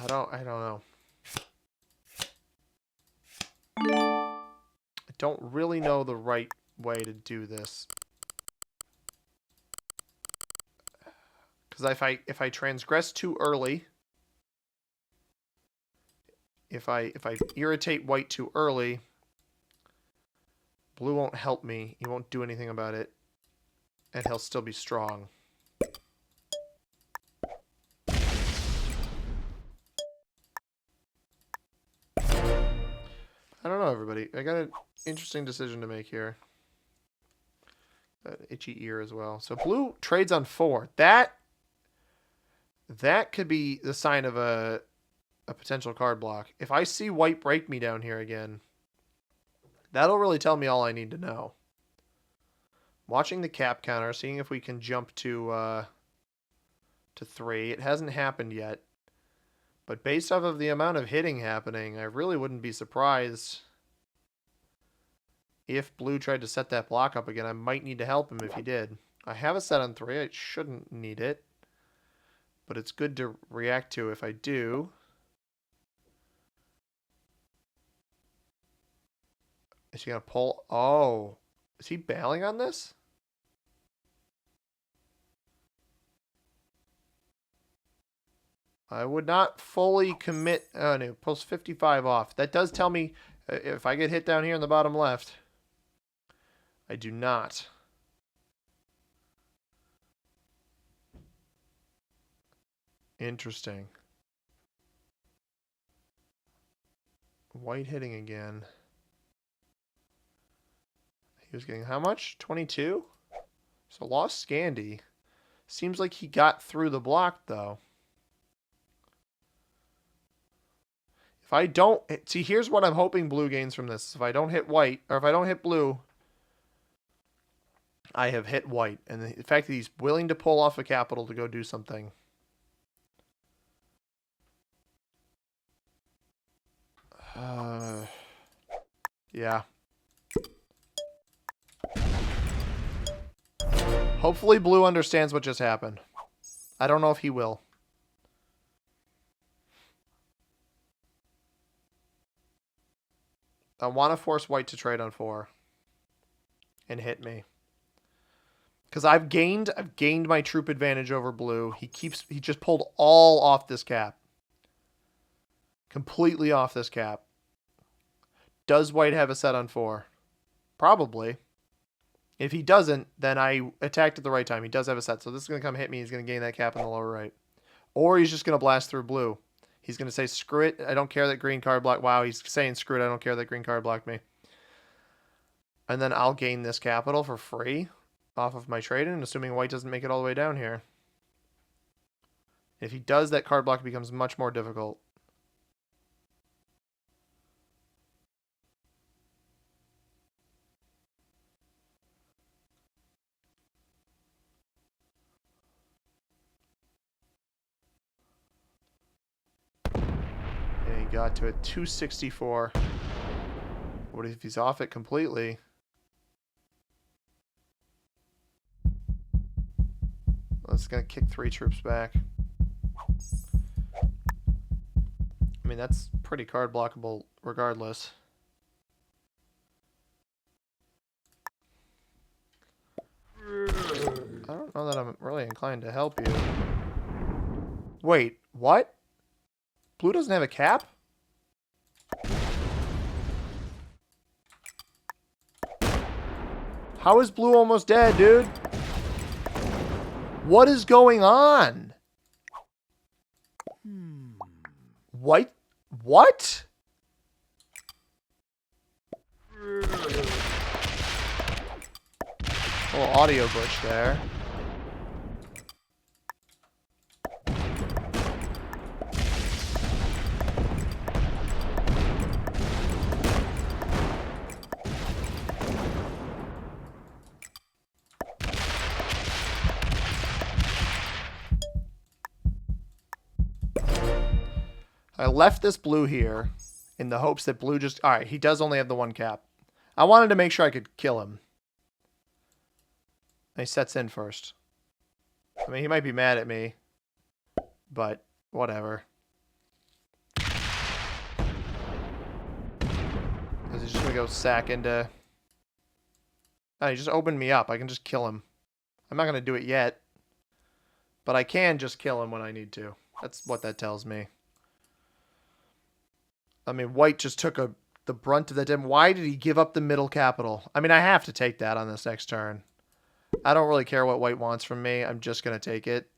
I don't know. I don't really know the right way to do this. Because if I transgress too early, if I irritate white too early, blue won't help me. He won't do anything about it, and he'll still be strong. I don't know, everybody. I got an interesting decision to make here. Itchy ear as well. So blue trades on 4. That could be the sign of a potential card block. If I see white break me down here again, that'll really tell me all I need to know. Watching the cap counter, seeing if we can jump to 3. It hasn't happened yet. But based off of the amount of hitting happening, I really wouldn't be surprised if blue tried to set that block up again. I might need to help him if he did. I have a set on 3. I shouldn't need it. But it's good to react to if I do. Is he going to pull? Oh. Is he bailing on this? I would not fully commit. Oh, no. Pulls 55 off. That does tell me if I get hit down here in the bottom left. I do not. Interesting. White hitting again. He was getting how much? 22? So lost Scandi. Seems like he got through the block, though. If I don't... See, here's what I'm hoping blue gains from this. If I don't hit white, or if I don't hit blue, I have hit white. And the fact that he's willing to pull off a capital to go do something. Yeah. Hopefully blue understands what just happened. I don't know if he will. I want to force white to trade on 4 and hit me. Because I've gained my troop advantage over blue. He just pulled all off this cap. Completely off this cap. Does white have a set on 4? Probably. If he doesn't, then I attacked at the right time. He does have a set. So this is going to come hit me. He's going to gain that cap in the lower right. Or he's just going to blast through blue. He's going to say, screw it. I don't care that green card blocked. Wow, he's saying, screw it. I don't care that green card blocked me. And then I'll gain this capital for free off of my trade-in, assuming white doesn't make it all the way down here. If he does, that card block becomes much more difficult. Got to it. 264. What if he's off it completely? That's going to kick 3 troops back. I mean, that's pretty card blockable regardless. I don't know that I'm really inclined to help you. Wait, what? Blue doesn't have a cap? How is blue almost dead, dude? What is going on? White? What? A little audio glitch there. I left this blue here in the hopes that blue just... Alright, he does only have the one cap. I wanted to make sure I could kill him. And he sets in first. I mean, he might be mad at me. But, whatever. Is he just going to go sack into... Oh, he just opened me up. I can just kill him. I'm not going to do it yet. But I can just kill him when I need to. That's what that tells me. I mean, white just took the brunt of that. Why did he give up the middle capital? I mean, I have to take that on this next turn. I don't really care what white wants from me. I'm just going to take it.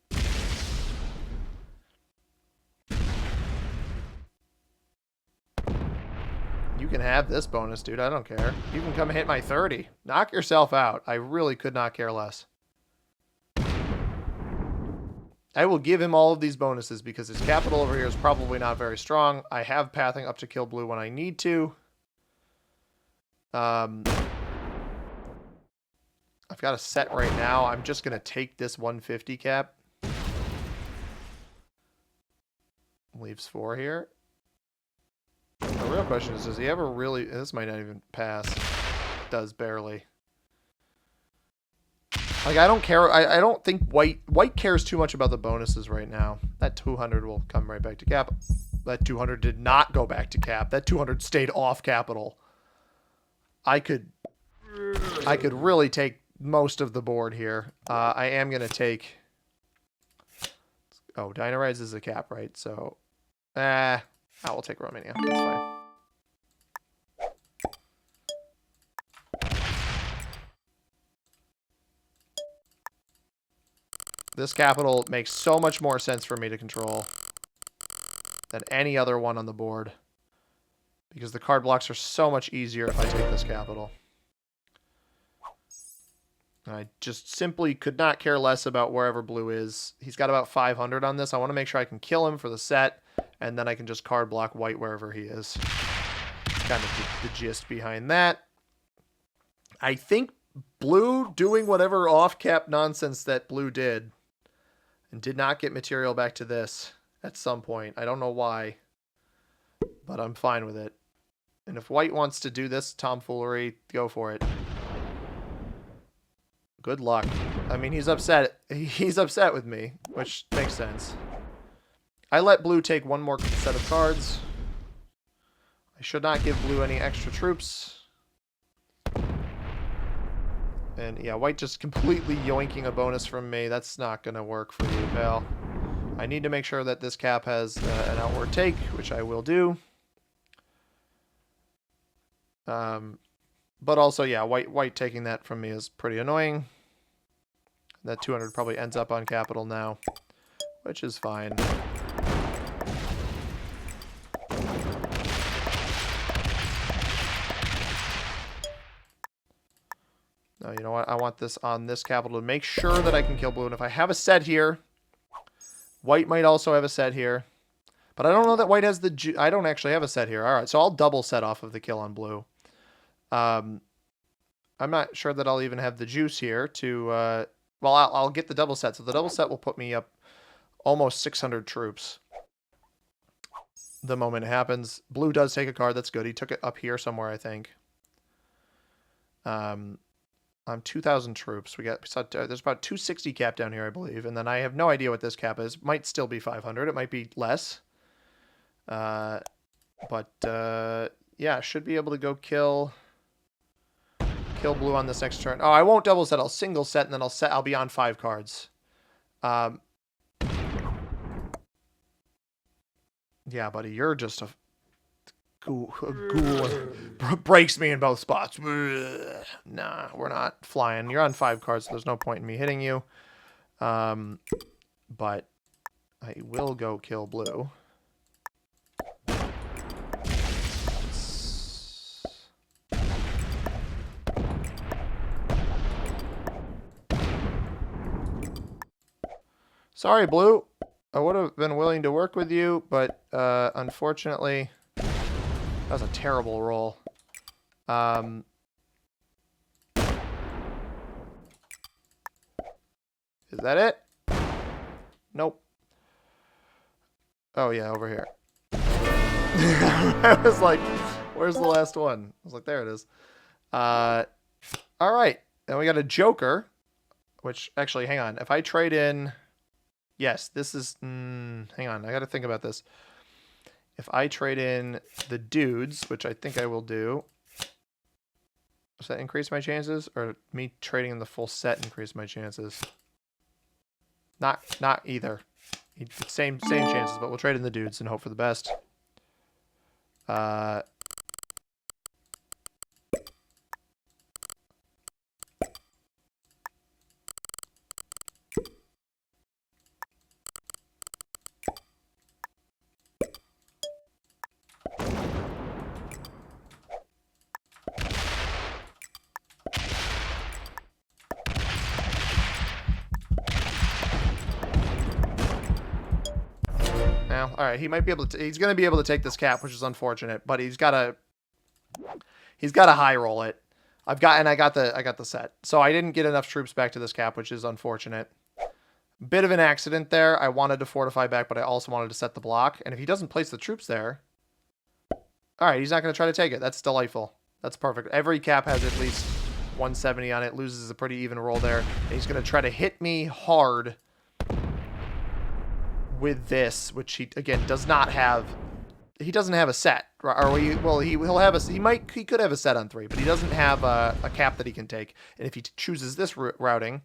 You can have this bonus, dude. I don't care. You can come hit my 30. Knock yourself out. I really could not care less. I will give him all of these bonuses because his capital over here is probably not very strong. I have pathing up to kill blue when I need to. I've got a set right now. I'm just going to take this 150 cap. Leaves 4 here. The real question is, does he ever really... This might not even pass. It does barely. Like, I don't care. I don't think white cares too much about the bonuses right now. That 200 will come right back to cap. That 200 did not go back to cap. That 200 stayed off capital. I could really take most of the board here. I am going to take... Oh, Dynarize is a cap, right? So, I will take Romania. That's fine. This capital makes so much more sense for me to control than any other one on the board. Because the card blocks are so much easier if I take this capital. I just simply could not care less about wherever blue is. He's got about 500 on this. I want to make sure I can kill him for the set, and then I can just card block white wherever he is. That's kind of the gist behind that. I think blue doing whatever off-cap nonsense that blue did and did not get material back to this at some point. I don't know why, but I'm fine with it. And if white wants to do this tomfoolery, go for it. Good luck. I mean, he's upset. He's upset with me, which makes sense. I let blue take one more set of cards. I should not give blue any extra troops. And yeah, white just completely yoinking a bonus from me. That's not going to work for you, pal. I need to make sure that this cap has an outward take, which I will do. But also, yeah, white taking that from me is pretty annoying. That 200 probably ends up on capital now, which is fine. No, you know what? I want this on this capital to make sure that I can kill blue. And if I have a set here, white might also have a set here. But I don't know that white has the... I don't actually have a set here. All right, so I'll double set off of the kill on blue. I'm not sure that I'll even have the juice here to... well, I'll get the double set. So the double set will put me up almost 600 troops the moment it happens. Blue does take a card. That's good. He took it up here somewhere, I think. I'm 2,000 troops. We got there's about 260 cap down here, I believe, and then I have no idea what this cap is. Might still be 500. It might be less. But yeah, should be able to go kill blue on this next turn. Oh, I won't double set. I'll single set, and then I'll be on 5 cards. Yeah, buddy, you're just a ghoul. Breaks me in both spots. Nah, we're not flying. You're on 5 cards, so there's no point in me hitting you. But I will go kill blue. Sorry, blue. I would have been willing to work with you, but unfortunately, that was a terrible roll. Is that it? Nope. Oh, yeah, over here. I was like, where's the last one? I was like, there it is. All right. Then we got a Joker, which actually, hang on. If I trade in... Yes, this is... hang on. I got to think about this. If I trade in the dudes, which I think I will do... Does that increase my chances? Or me trading in the full set increase my chances? Not either. Same chances, but we'll trade in the dudes and hope for the best. Now, all right, he might be able to. He's going to be able to take this cap, which is unfortunate, but he's got to high roll it. I got the set. So I didn't get enough troops back to this cap, which is unfortunate. Bit of an accident there. I wanted to fortify back, but I also wanted to set the block. And if he doesn't place the troops there, all right, he's not going to try to take it. That's delightful. That's perfect. Every cap has at least 170 on it. Loses a pretty even roll there. And he's going to try to hit me hard with this, which he again does not have. He doesn't have a set, or he'll have a. He could have a set on 3, but he doesn't have a cap that he can take. And if he chooses this routing,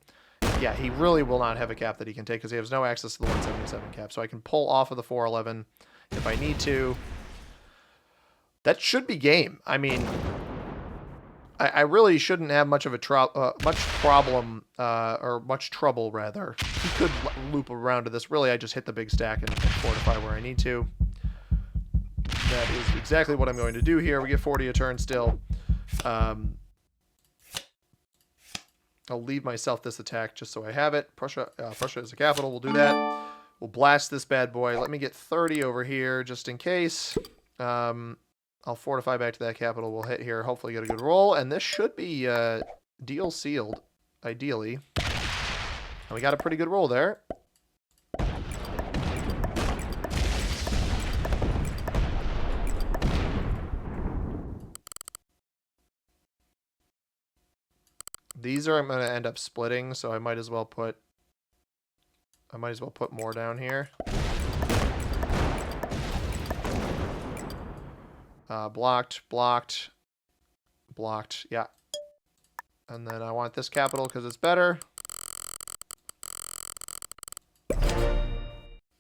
yeah, he really will not have a cap that he can take because he has no access to the 177 cap. So I can pull off of the 411 if I need to. That should be game. I mean, I really shouldn't have much of a much problem or much trouble rather. He could loop around to this. Really, I just hit the big stack and fortify where I need to. That is exactly what I'm going to do here. We get 40 a turn still. I'll leave myself this attack just so I have it. Prussia is a capital. We'll do that. We'll blast this bad boy. Let me get 30 over here just in case. I'll fortify back to that capital. We'll hit here. Hopefully get a good roll. And this should be deal sealed, ideally. And we got a pretty good roll there. These are I'm going to end up splitting, so I might as well put more down here. Blocked. Yeah. And then I want this capital because it's better.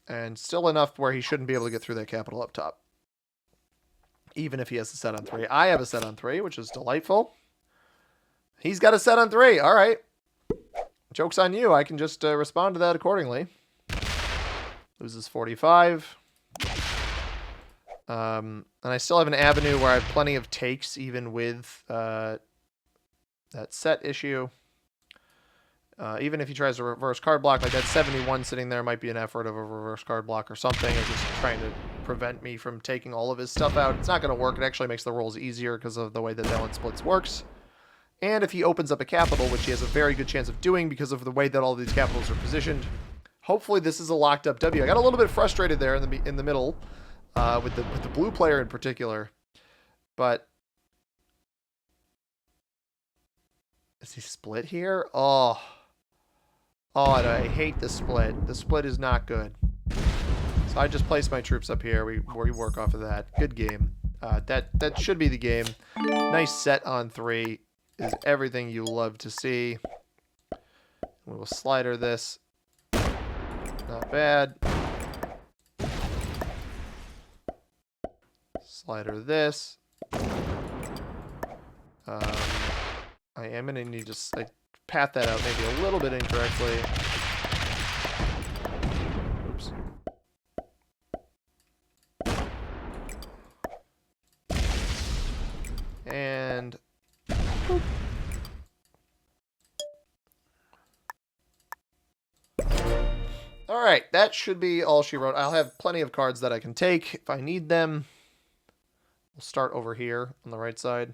And still enough where he shouldn't be able to get through that capital up top. Even if he has a set on 3. I have a set on 3, which is delightful. He's got a set on 3. All right. Joke's on you. I can just respond to that accordingly. Loses 45. And I still have an avenue where I have plenty of takes, even with that set issue. Even if he tries to reverse card block, like that 71 sitting there might be an effort of a reverse card block or something. It's just trying to prevent me from taking all of his stuff out. It's not going to work. It actually makes the rolls easier because of the way that balance splits works. And if he opens up a capital, which he has a very good chance of doing because of the way that all these capitals are positioned, hopefully this is a locked up W. I got a little bit frustrated there in the middle with the blue player in particular, but is he split here? Oh, I hate the split. The split is not good. So I just placed my troops up here. We work off of that. Good game. That should be the game. Nice set on 3. Is everything you love to see. We will slider this. Not bad. Slider this. I am going to need to path that out maybe a little bit incorrectly. All right, that should be all she wrote. I'll have plenty of cards that I can take if I need them. We'll start over here on the right side.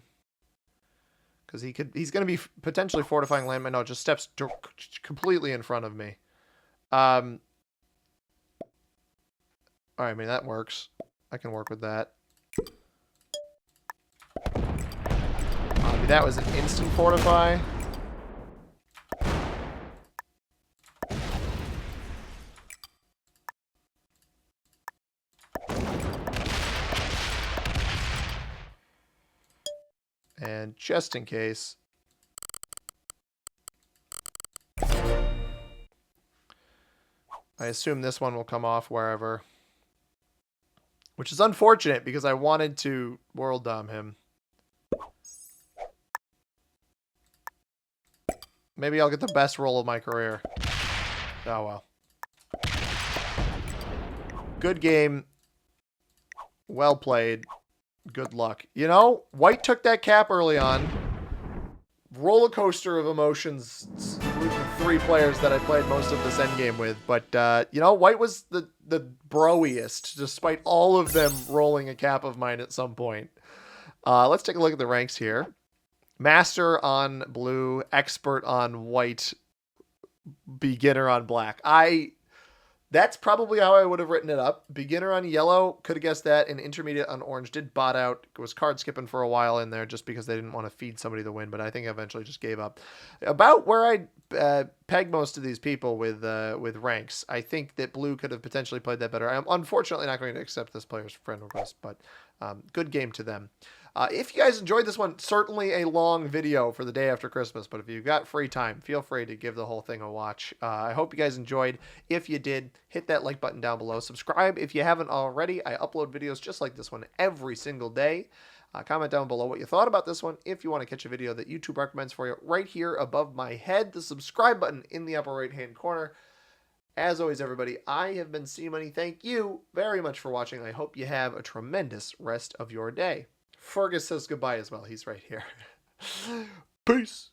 Because he's going to be potentially fortifying land. No, it just steps completely in front of me. All right, I mean, that works. I can work with that. That was an instant fortify. And just in case, I assume this one will come off wherever. Which is unfortunate because I wanted to world dom him. Maybe I'll get the best roll of my career. Oh well. Good game. Well played. Good luck. You know, White took that cap early on. Roller coaster of emotions with the 3 players that I played most of this endgame with. But, you know, White was the broiest, despite all of them rolling a cap of mine at some point. Let's take a look at the ranks here. Master on blue, expert on white, beginner on black. That's probably how I would have written it up. Beginner on yellow, could have guessed that. And intermediate on orange, did bot out. Was card skipping for a while in there just because they didn't want to feed somebody the win. But I think I eventually just gave up. About where I peg most of these people with ranks. I think that blue could have potentially played that better. I'm unfortunately not going to accept this player's friend request, but good game to them. If you guys enjoyed this one, certainly a long video for the day after Christmas, but if you've got free time, feel free to give the whole thing a watch. I hope you guys enjoyed. If you did, hit that like button down below. Subscribe if you haven't already. I upload videos just like this one every single day. Comment down below what you thought about this one. If you want to catch a video that YouTube recommends for you, right here above my head, the subscribe button in the upper right-hand corner. As always, everybody, I have been C-Money. Thank you very much for watching. I hope you have a tremendous rest of your day. Fergus says goodbye as well. He's right here. Peace.